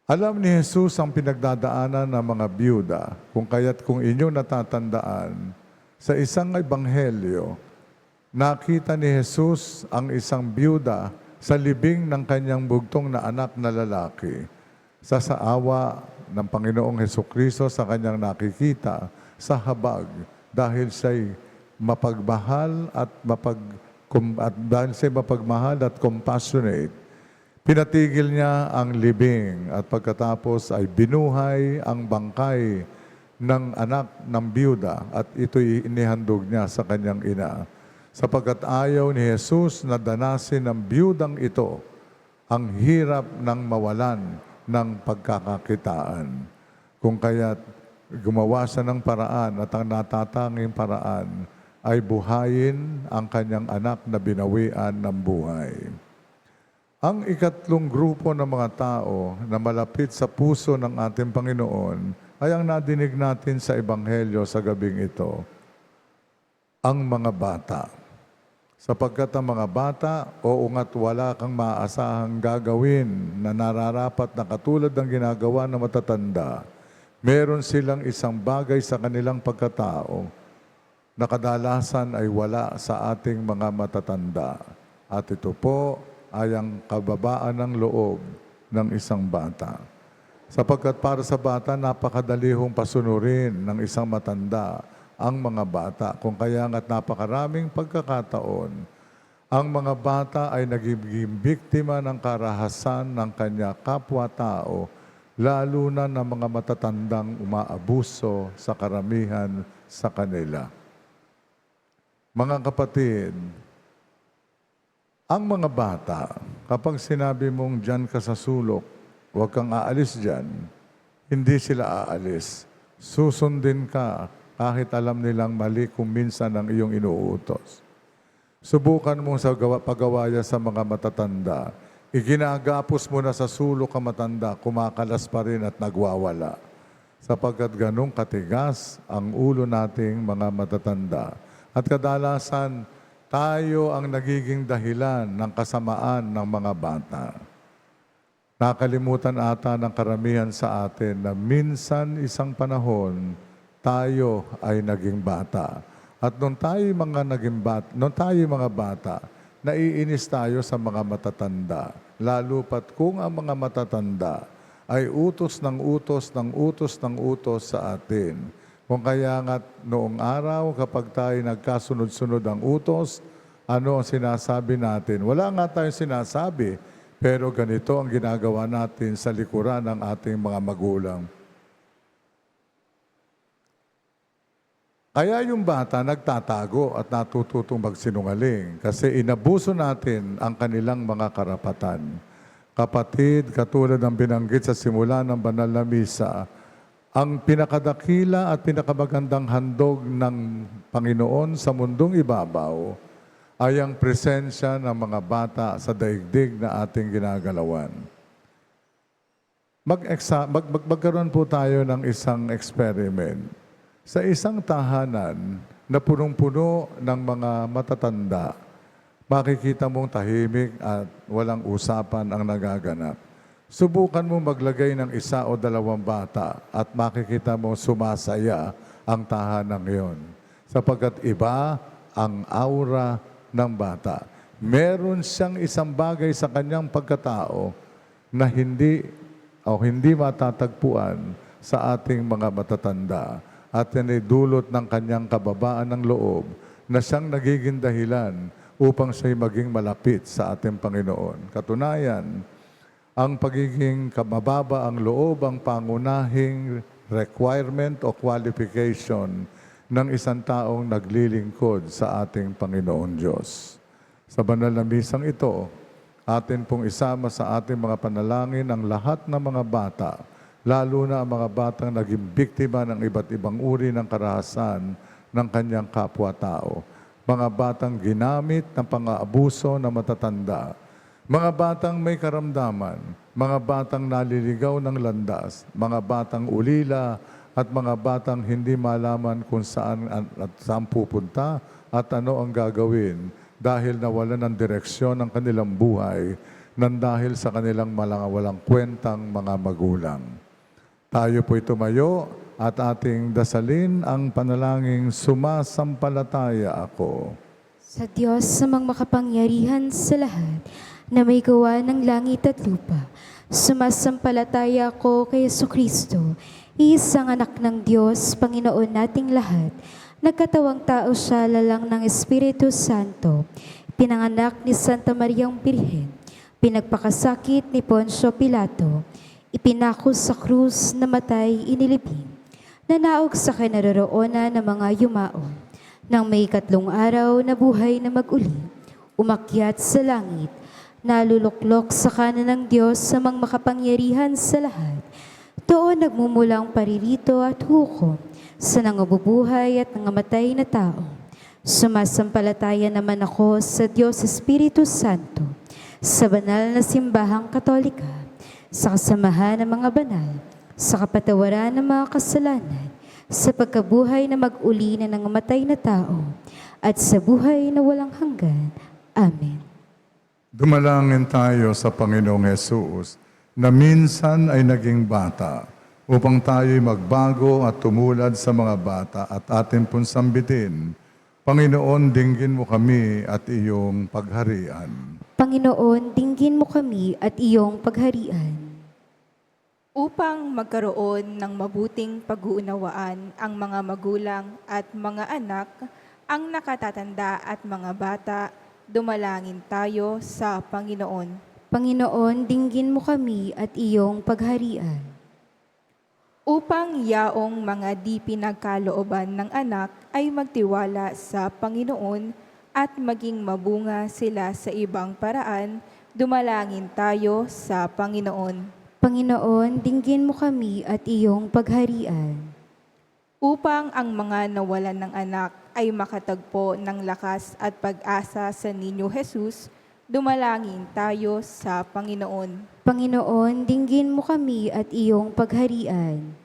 Alam ni Jesus ang pinagdadaanan ng mga biyuda, kung kaya't kung inyong natatandaan, sa isang ebanghelyo, nakita ni Jesus ang isang biyuda sa libing ng kanyang bugtong na anak na lalaki. Sa awa ng Panginoong Hesukristo sa kanyang nakikita sa habag dahil siya'y mapagmahal at compassionate, pinatigil niya ang libing at pagkatapos ay binuhay ang bangkay ng anak ng biyuda at ito'y inihandog niya sa kanyang ina. sapagkat ayaw ni Jesus na danasin ng biyudang ito ang hirap ng mawalan ng pagkakakitaan. Kung kaya't gumawa siya ng paraan at ang natatanging paraan ay buhayin ang kanyang anak na binawian ng buhay. Ang ikatlong grupo ng mga tao na malapit sa puso ng ating Panginoon ay ang nadinig natin sa Ebanghelyo sa gabing ito, ang mga bata. Sapagkat ang mga bata, oo nga't wala kang maaasahang gagawin na nararapat na katulad ng ginagawa ng matatanda, meron silang isang bagay sa kanilang pagkatao na kadalasan ay wala sa ating mga matatanda. At ito po ay ang kababaan ng loob ng isang bata. Sapagkat para sa bata, napakadali hong pasunurin ng isang matanda ang mga bata. Kung kaya nga't napakaraming pagkakataon, ang mga bata ay nagiging biktima ng karahasan ng kanya kapwa-tao, lalo na ng mga matatandang umaabuso sa karamihan sa kanila. Mga kapatid, ang mga bata, kapag sinabi mong dyan ka sa sulok, huwag kang aalis dyan, hindi sila aalis. Susundin ka kahit alam nilang mali kung minsan ang iyong inuutos. Subukan mo sa paggawaya sa mga matatanda. Iginagapos mo na sa sulok ang matanda, kumakalas pa rin at nagwawala. Sapagkat ganong katigas ang ulo nating mga matatanda. At kadalasan, tayo ang nagiging dahilan ng kasamaan ng mga bata. Nakalimutan ata ng karamihan sa atin na minsan isang panahon, tayo ay naging bata. At nung tayo mga bata, naiinis tayo sa mga matatanda. Lalo pat kung ang mga matatanda ay utos ng utos ng utos ng utos sa atin. Kung kaya nga't noong araw, kapag tayo nagkasunod-sunod ang utos, ano ang sinasabi natin? Wala nga tayong sinasabi, pero ganito ang ginagawa natin sa likuran ng ating mga magulang. Kaya yung bata nagtatago at natututong magsinungaling kasi inabuso natin ang kanilang mga karapatan. Kapatid, katulad ng binanggit sa simula ng banal na misa, ang pinakadakila at pinakamagandang handog ng Panginoon sa mundong ibabaw ay ang presensya ng mga bata sa daigdig na ating ginagalawan. Magkaroon po tayo ng isang experiment. Sa isang tahanan na punong-puno ng mga matatanda, makikita mong tahimik at walang usapan ang nagaganap. Subukan mo maglagay ng isa o dalawang bata at makikita mo sumasaya ang tahanan yon. Sapagkat iba ang aura ng bata. Meron siyang isang bagay sa kanyang pagkatao na hindi matatagpuan sa ating mga matatanda. At yan ay dulot ng kanyang kababaan ng loob na siyang nagiging dahilan upang siya'y maging malapit sa ating Panginoon. Katunayan, ang pagiging mababa ang loob ang pangunahing requirement o qualification ng isang taong naglilingkod sa ating Panginoon Diyos. Sa banal na misang ito, atin pong isama sa ating mga panalangin ang lahat ng mga bata, lalo na ang mga batang naging biktima ng iba't ibang uri ng karahasan ng kanyang kapwa-tao. Mga batang ginamit ng pang-aabuso na matatanda. Mga batang may karamdaman, mga batang naliligaw ng landas, mga batang ulila, at mga batang hindi malaman kung saan at saan pupunta at ano ang gagawin dahil nawalan ng direksyon ng kanilang buhay nang dahil sa kanilang walang kwentang mga magulang. Tayo po'y tumayo at ating dasalin ang panalangin, sumasampalataya ako Sa Diyos samang makapangyarihan sa lahat, na may gawa ng langit at lupa, sumasampalataya ko kay Jesucristo, isang anak ng Diyos, Panginoon nating lahat. Nagkatawang tao siya lalang ng Espiritu Santo, pinanganak ni Santa Mariang Birhen, pinagpakasakit ni Poncio Pilato, ipinako sa krus, namatay, inilibing, nanaog sa kinaroroonan ng mga yumaon, Nang may ikatlong araw na buhay na mag-uli, umakyat sa langit, naluluklok sa kanan ng Diyos sa mga makapangyarihan sa lahat. Doon nagmumulang paririto at hukom sa nangabubuhay at nangamatay na tao. Sumasampalataya naman ako sa Diyos Espiritu Santo, sa banal na simbahang katolika, sa kasamahan ng mga banal, sa kapatawaran ng mga kasalanan, sa pagkabuhay na mag-uli na nangamatay na tao, at sa buhay na walang hanggan. Amen. Dumalangin tayo sa Panginoong Hesus na minsan ay naging bata upang tayo'y magbago at tumulad sa mga bata at atin pong sambitin. Panginoon, dinggin mo kami at iyong pagharian. Panginoon, dinggin mo kami at iyong pagharian. Upang magkaroon ng mabuting pag-uunawaan ang mga magulang at mga anak, ang nakatatanda at mga bata, dumalangin tayo sa Panginoon. Panginoon, dinggin mo kami at iyong pagharian. Upang yaong mga di pinagkalooban ng anak ay magtiwala sa Panginoon at maging mabunga sila sa ibang paraan, dumalangin tayo sa Panginoon. Panginoon, dinggin mo kami at iyong pagharian. Upang ang mga nawalan ng anak ay makatagpo ng lakas at pag-asa sa Ninyo Jesus, dumalangin tayo sa Panginoon. Panginoon, dinggin mo kami at iyong pagharian.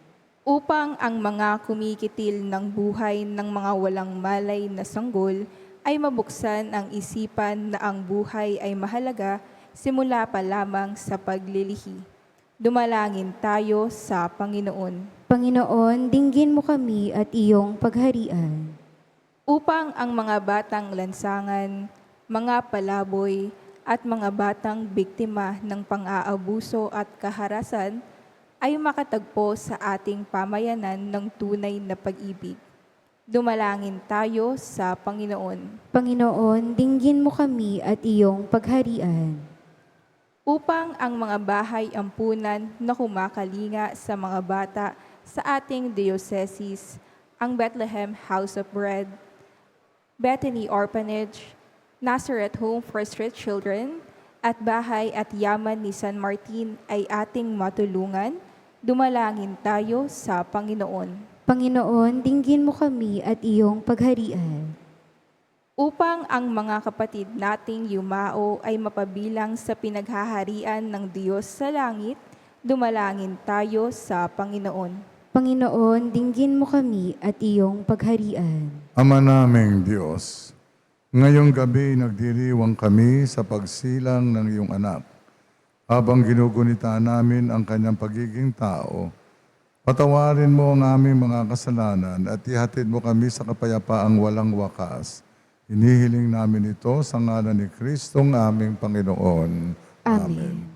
Upang ang mga kumikitil ng buhay ng mga walang malay na sanggol ay mabuksan ang isipan na ang buhay ay mahalaga simula pa lamang sa paglilihi. Dumalangin tayo sa Panginoon. Panginoon, dinggin mo kami at iyong pagharian. Upang ang mga batang lansangan, mga palaboy, at mga batang biktima ng pang-aabuso at kaharasan ay makatagpo sa ating pamayanan ng tunay na pag-ibig. Dumalangin tayo sa Panginoon. Panginoon, dinggin mo kami at iyong pagharian. Upang ang mga bahay ampunan na kumakalinga sa mga bata sa ating diocese, ang Bethlehem House of Bread, Bethany Orphanage, Nazareth Home for Street Children, at Bahay at Yaman ni San Martin ay ating matulungan, dumalangin tayo sa Panginoon. Panginoon, dinggin mo kami at iyong pagharian. Upang ang mga kapatid nating yumao ay mapabilang sa pinaghaharian ng Diyos sa langit, dumalangin tayo sa Panginoon. Panginoon, dinggin mo kami at iyong pagharian. Ama naming Diyos, ngayong gabi nagdiriwang kami sa pagsilang ng iyong anak. Habang ginugunita namin ang kanyang pagiging tao, patawarin mo ang aming mga kasalanan at ihatid mo kami sa kapayapaang walang wakas. Hinihiling namin ito sa ngalan ni Kristong aming Panginoon. Amen.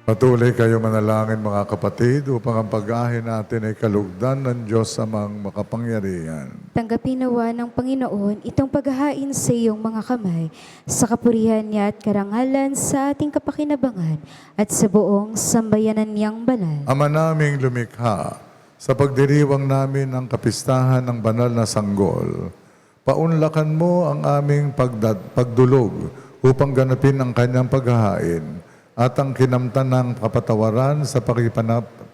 Patuloy kayo manalangin mga kapatid upang ang pag-ahin natin ay kalugdan ng Diyos amang makapangyarihan. Tanggapin nawa ng Panginoon itong paghahain sa iyong mga kamay, sa kapurihan niya at karangalan sa ating kapakinabangan at sa buong sambayanan niyang banal. Ama naming lumikha, sa pagdiriwang namin ng kapistahan ng banal na sanggol, paunlakan mo ang aming pagdulog upang ganapin ang kanyang paghahain at ang kinamtan ng kapatawaran sa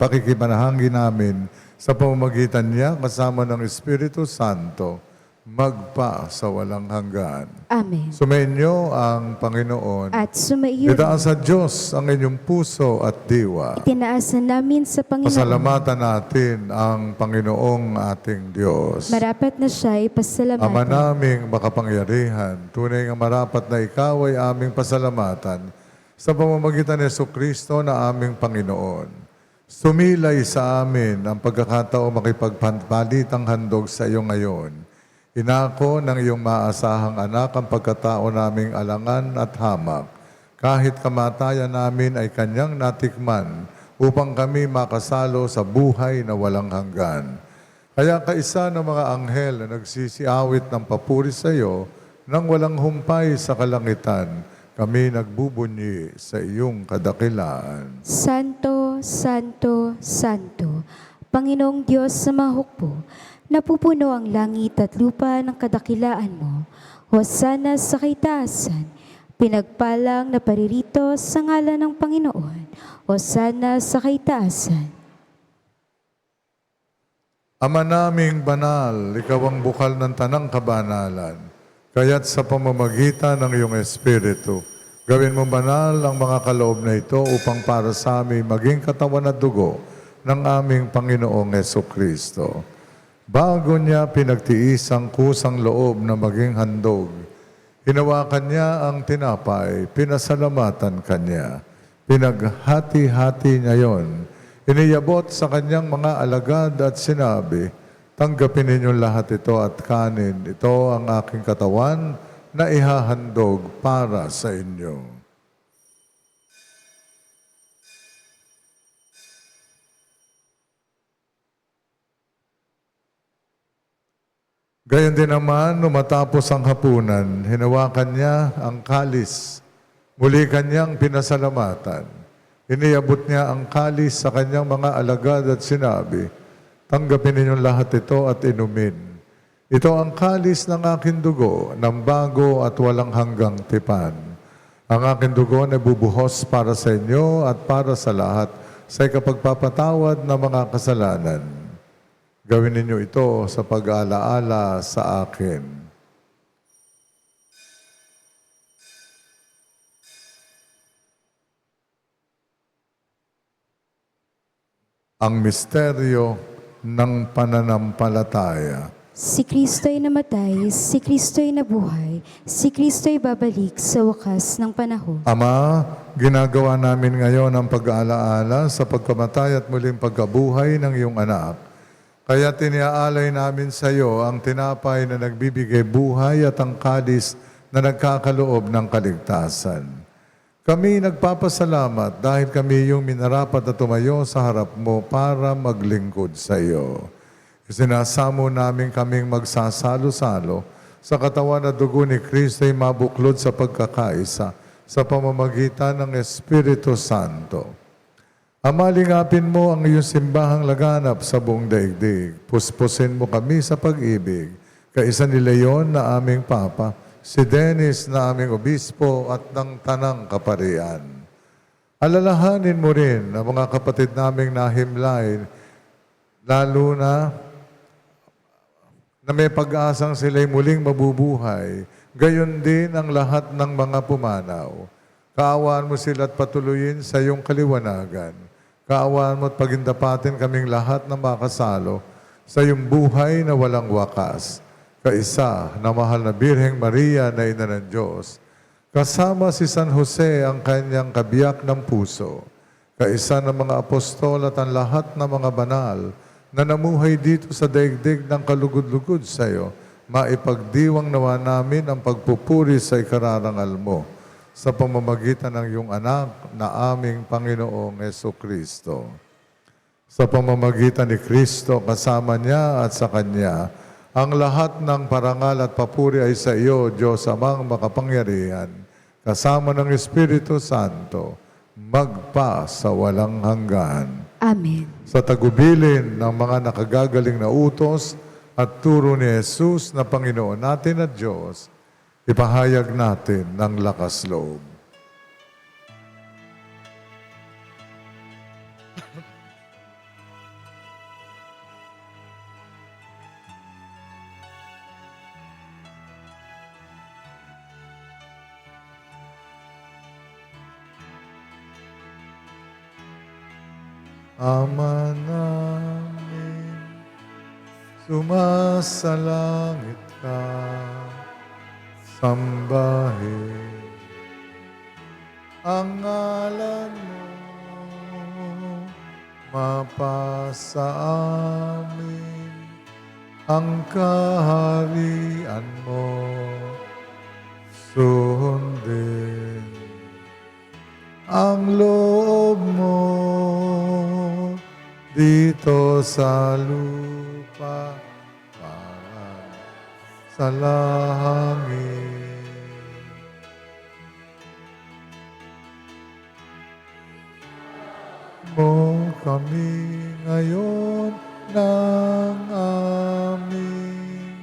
pakikipanahangin namin sa pamamagitan niya kasama ng Espiritu Santo, magpa sa walang hanggan. Amen. Sumainyo ang Panginoon. At sumaiyo Itaas sa Diyos ang inyong puso at diwa. itinaasan namin sa Panginoon. Pasalamatan natin ang Panginoong ating Diyos. Marapat na siya ay pasalamatan. Ama naming makapangyarihan, tunay nga marapat na ikaw ay aming pasalamatan sa pamamagitan ni Jesucristo na aming Panginoon. Sumilay sa amin ang pagkakataong makipagpalitang handog sa iyo ngayon. Inako ng iyong maasahang anak ang pagkatao naming alangan at hamak. Kahit kamatayan namin ay kanyang natikman upang kami makasalo sa buhay na walang hanggan. Kaya kaisa ng mga anghel na nagsisiawit ng papuri sa iyo nang walang humpay sa kalangitan, kami nagbubunyi sa iyong kadakilaan. Santo, Santo, Santo, Panginoong Diyos sa mga hukbo, napupuno ang langit at lupa ng kadakilaan mo. Hosana sa kaitaasan, pinagpalang na paririto sa ngalan ng Panginoon. Hosana sa kaitaasan. Ama naming banal, ikaw ang bukal ng tanang kabanalan. Kaya't sa pamamagitan ng iyong Espiritu, gawin mo banal ang mga kaloob na ito upang para sa amin maging katawan at dugo ng aming Panginoong Jesucristo. Bago niya pinagtiis ang kusang loob na maging handog, hinawakan niya ang tinapay, pinasalamatan kanya. Pinaghati-hati niya yon. Iniyabot sa kanyang mga alagad at sinabi, tanggapin ninyong lahat ito at kanin. Ito ang aking katawan na ihahandog para sa inyo. Gayon din naman, nung matapos ang hapunan, hinawakan niya ang kalis. Muli kanyang pinasalamatan. Iniabot niya ang kalis sa kanyang mga alagad at sinabi, tanggapin ninyong lahat ito at inumin. Ito ang kalis ng aking dugo, ng bago at walang hanggang tipan. Ang aking dugo na bubuhos para sa inyo at para sa lahat sa ikapagpapatawad ng mga kasalanan. Gawin ninyo ito sa pag-aalaala sa akin. Ang misteryo ng pananampalataya. Si Kristo'y namatay, si Kristo'y nabuhay, si Kristo'y babalik sa wakas ng panahon. Ama, ginagawa namin ngayon ang pag-aalaala sa pagkamatay at muling pagkabuhay ng iyong anak. Kaya tiniaalay namin sa iyo ang tinapay na nagbibigay buhay at ang kalis na nagkakaloob ng kaligtasan. Kami nagpapasalamat dahil kami yung minarapat na tumayo sa harap mo para maglingkod sa iyo. Isinasamo namin kaming magsasalo-salo sa katawan at dugo ni Kristo ay mabuklod sa pagkakaisa sa pamamagitan ng Espiritu Santo. Ama, lingapin mo ang iyong simbahang laganap sa buong daigdig. Puspusin mo kami sa pag-ibig. Kaisa ni Leon na aming Papa, si Dennis na aming Obispo at ng Tanang Kaparian. Alalahanin mo rin ang mga kapatid naming nahimlay, lalo na may pag-asang sila'y muling mabubuhay, gayon din ang lahat ng mga pumanaw. Kaawaan mo sila at patuloyin sa iyong kaliwanagan. Kaawaan mo at pagindapatin kaming lahat na makasalo sa iyong buhay na walang wakas. Kaisa na mahal na Birheng Maria na Ina ng Diyos, kasama si San Jose ang kanyang kabiyak ng puso, kaisa ng mga apostol at ang lahat ng mga banal na namuhay dito sa daigdig ng kalugod-lugod sa iyo, maipagdiwang nawa namin ang pagpupuri sa ikararangal mo. sa pamamagitan ng iyong anak na aming Panginoong Kristo. Sa pamamagitan ni Kristo, kasama niya at sa Kanya, ang lahat ng parangal at papuri ay sa iyo, Diyos Amang makapangyarihan, kasama ng Espiritu Santo, magpa sa walang hanggan. Amen. Sa tagubilin ng mga nakagagaling na utos at turo ni Jesus na Panginoon natin at Diyos, ipahayag natin ng lakas loob. Ama namin, sumasalangit ka, sambahin ang ngalan mo, mapasa amin ang kaharian mo, sundin ang loob mo dito sa lupa para sa langit. Mo kami ngayon ng aming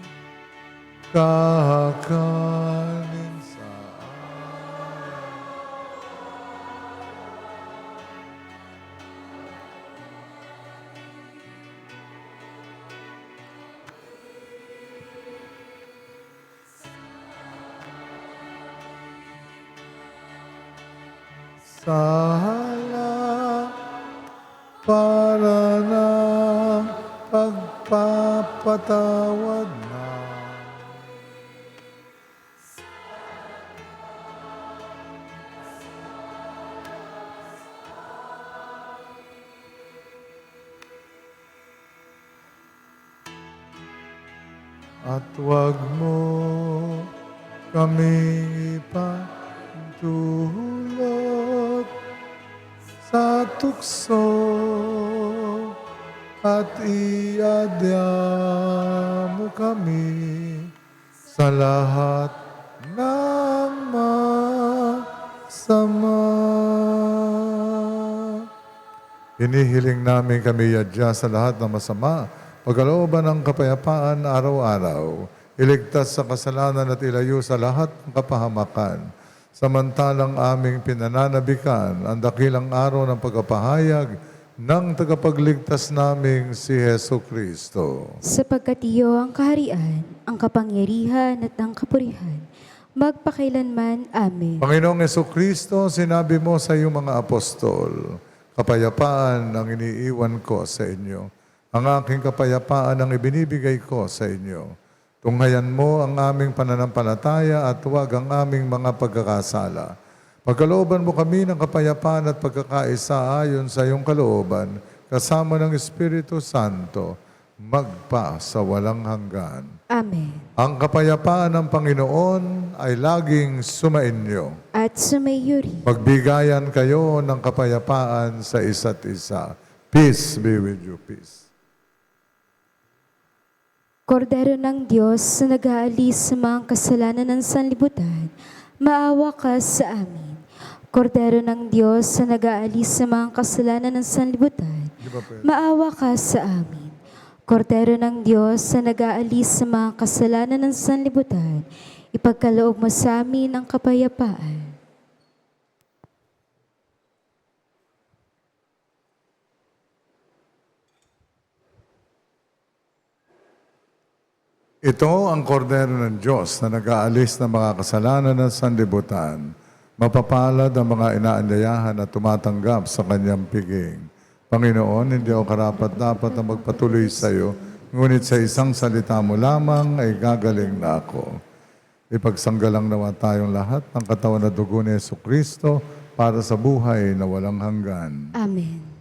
kakanin sa sala para ng pagpapatawad na at huwag mo kaming ipahintulot sa tukso at iadya mo kami sa lahat ng masama. Hinihiling namin kami yadya sa lahat ng masama, pagkalooban ng kapayapaan araw-araw, iligtas sa kasalanan at ilayo sa lahat ng kapahamakan. Samantalang aming pinananabikan ang dakilang araw ng pagpapahayag ng tagapagligtas naming si Heso Kristo. Sapagkat iyo ang kaharian, ang kapangyarihan at ang kapurihan, magpakailanman. Amen. Panginoong Heso Kristo, sinabi mo sa iyong mga apostol, kapayapaan ang iniiwan ko sa inyo. Ang aking kapayapaan ang ibinibigay ko sa inyo. Tunghayan mo ang aming pananampalataya at huwag ang aming mga pagkakasala. Pagkalooban mo kami ng kapayapaan at pagkakaisa ayon sa iyong kalooban, kasama ng Espiritu Santo, magpa sa walang hanggan. Amen. Ang kapayapaan ng Panginoon ay laging sumainyo. At sumayo rin. Magbigayan kayo ng kapayapaan sa isa't isa. Peace be with you. Peace. Kordero ng Diyos na nag-aalis sa mga kasalanan ng sanlibutan, maawa ka sa amin. Kordero ng Diyos na nag-aalis sa mga kasalanan ng sanlibutan, maawa ka sa amin. Kordero ng Diyos na nag-aalis sa mga kasalanan ng sanlibutan, ipagkaloob mo sa amin ang kapayapaan. Ito ang kordero ng Diyos na nag-aalis ng mga kasalanan ng sanlibutan. Mapapalad ang mga inaanyayahan at tumatanggap sa kanyang piging. Panginoon, hindi ako karapat-dapat na magpatuloy sa iyo, ngunit sa isang salita mo lamang ay gagaling na ako. Ipagsanggalang nawa tayong lahat ng katawan na dugo ni Jesucristo para sa buhay na walang hanggan. Amen.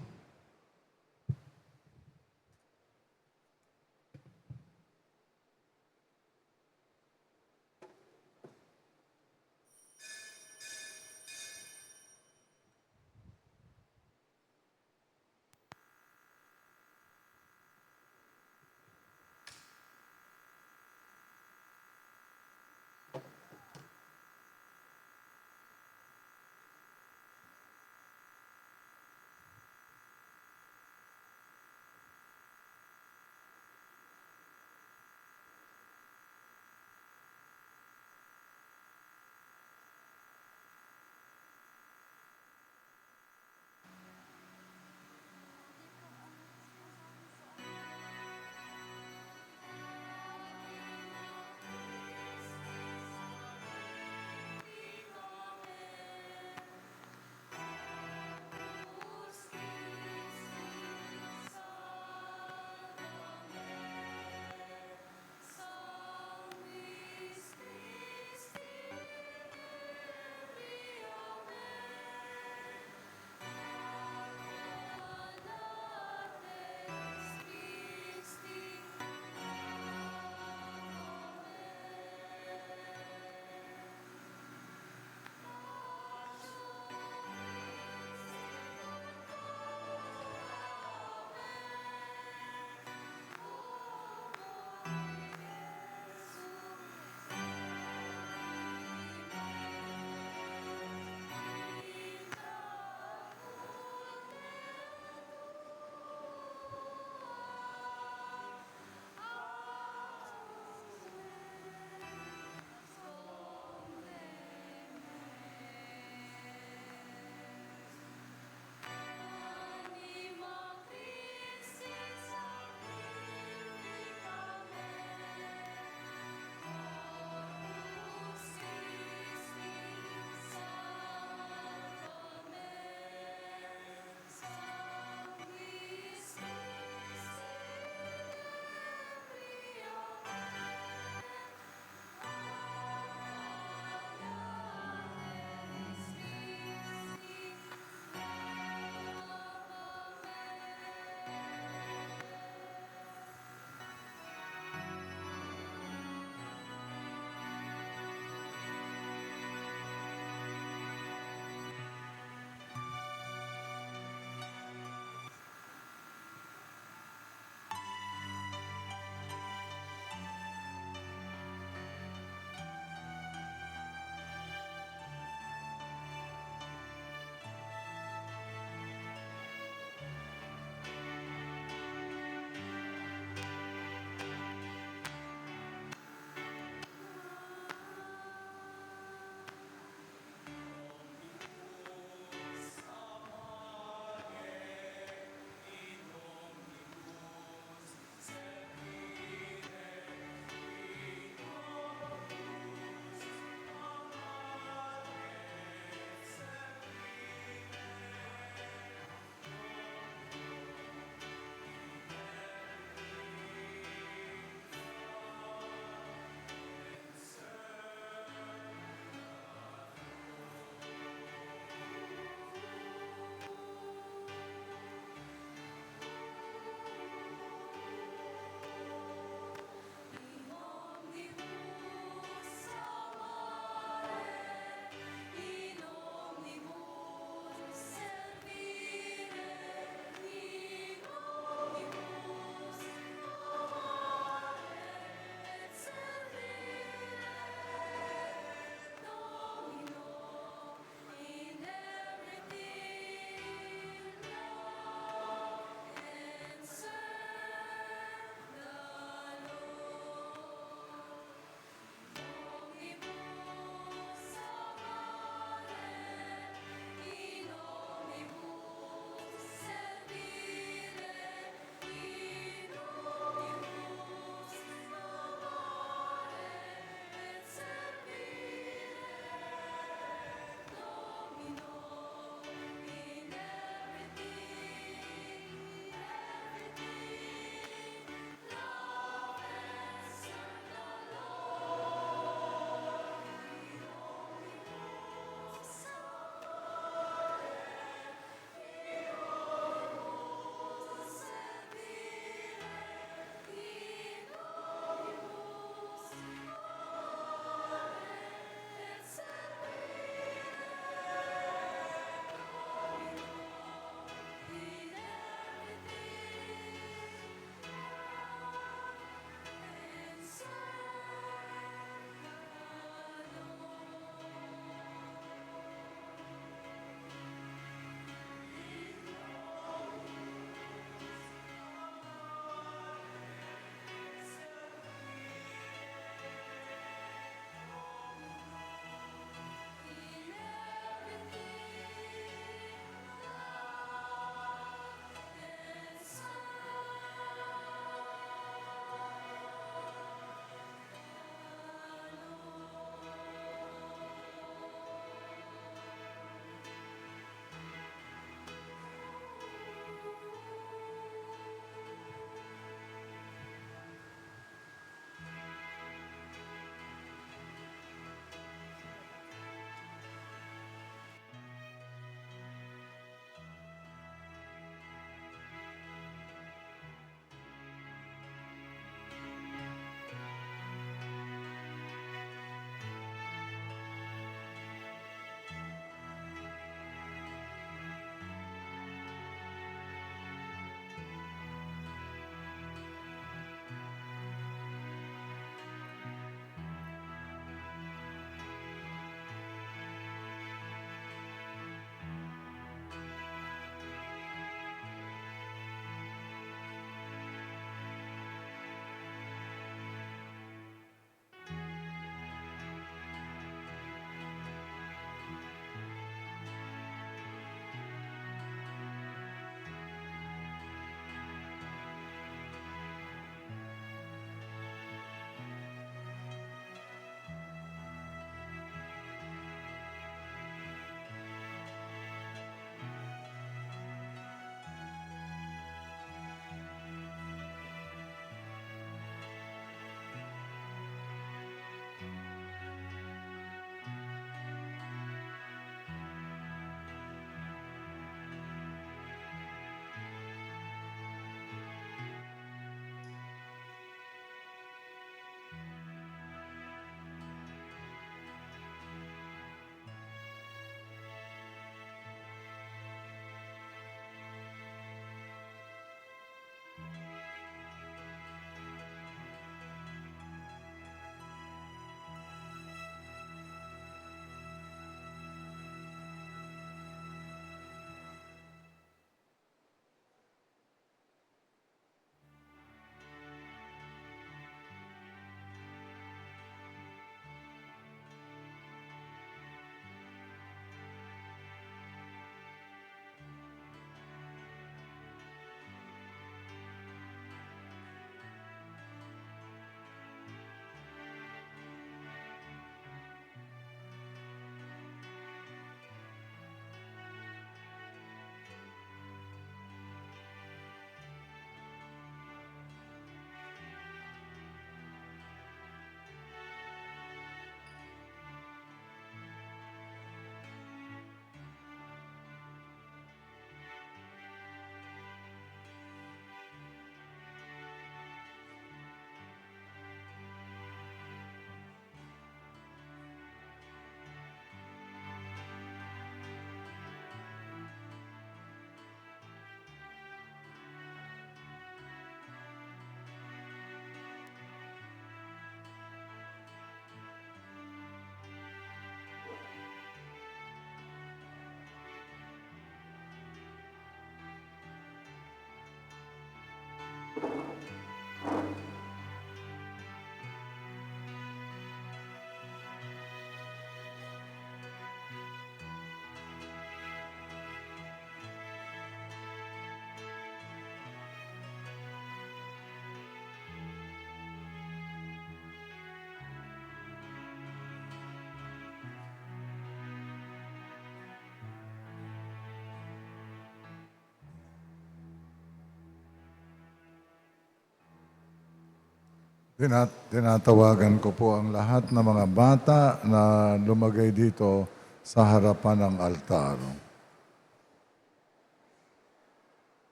Tinatawagan ko po ang lahat ng mga bata na lumagay dito sa harapan ng altar.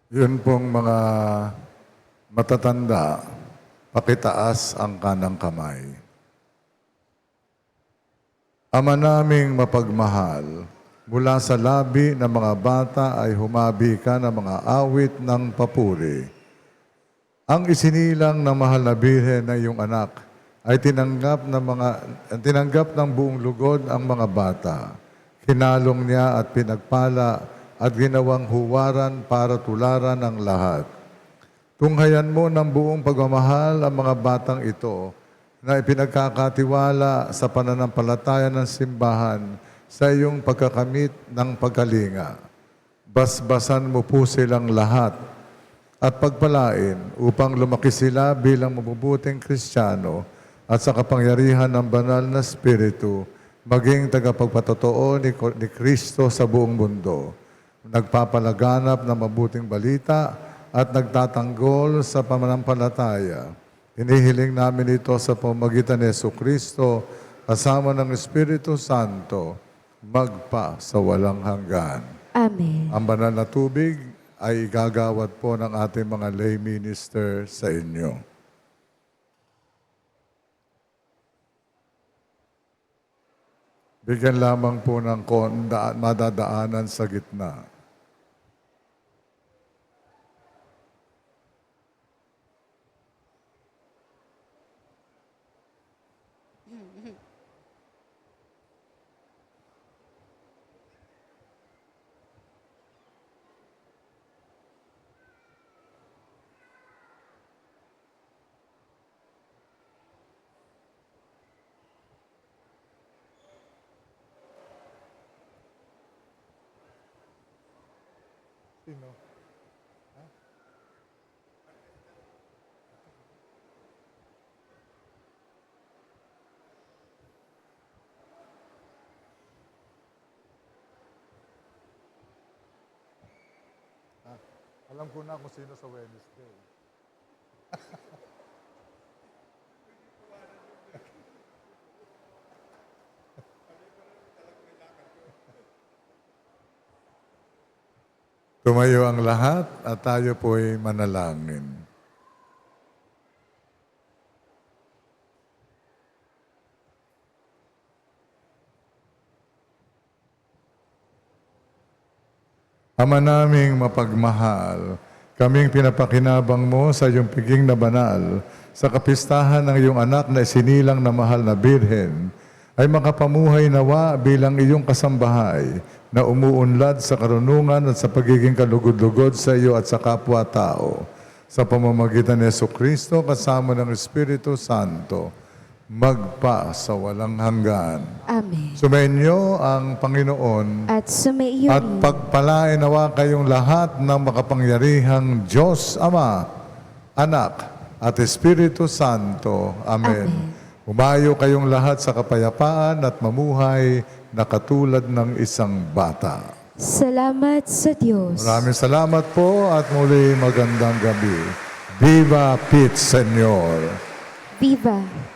Yun pong mga matatanda, pakitaas ang kanang kamay. Ama naming mapagmahal, mula sa labi ng mga bata ay humabi ka ng mga awit ng papuri. Ang isinilang ng mahal na Birhen na iyong anak ay tinanggap ng buong lugod ang mga bata. Kinalong niya at pinagpala at ginawang huwaran para tularan ang lahat. Tunghayan mo ng buong pagmamahal ang mga batang ito na ipinagkakatiwala sa pananampalataya ng simbahan sa iyong pagkakamit ng pagkalinga. Basbasan mo po silang lahat at pagpalain upang lumaki sila bilang mabubuting Kristiyano at sa kapangyarihan ng banal na Espiritu maging tagapagpatotoo ni Kristo sa buong mundo. Nagpapalaganap ng mabuting balita at nagtatanggol sa pananampalataya. Hinihiling namin ito sa pamamagitan ni Jesucristo kasama ng Espiritu Santo magpa sa walang hanggan. Amen. Ang banal na tubig ay igagawad po ng ating mga lay minister sa inyo. Bigyan lamang po ng madadaanan sa gitna. Alam ko na kung sino sa Wednesday. Tumayo ang lahat at tayo po'y manalangin. Ama naming mapagmahal, kaming pinapakinabang mo sa iyong piging na banal, sa kapistahan ng iyong anak na isinilang na mahal na Birhen, ay makapamuhay nawa bilang iyong kasambahay na umuunlad sa karunungan at sa pagiging kalugod-lugod sa iyo at sa kapwa-tao. Sa pamamagitan ni Jesucristo kasama ng Espiritu Santo, magpa sa walang hanggan. Amen. Sumainyo ang Panginoon At sumaiyo at rin. pagpalain nawa kayong lahat ng makapangyarihang Diyos Ama, Anak at Espiritu Santo. Amen. Amen. Umayo kayong lahat sa kapayapaan at mamuhay na katulad ng isang bata. Salamat sa Diyos. Maraming salamat po at muli magandang gabi. Viva Pete Senyor! Viva!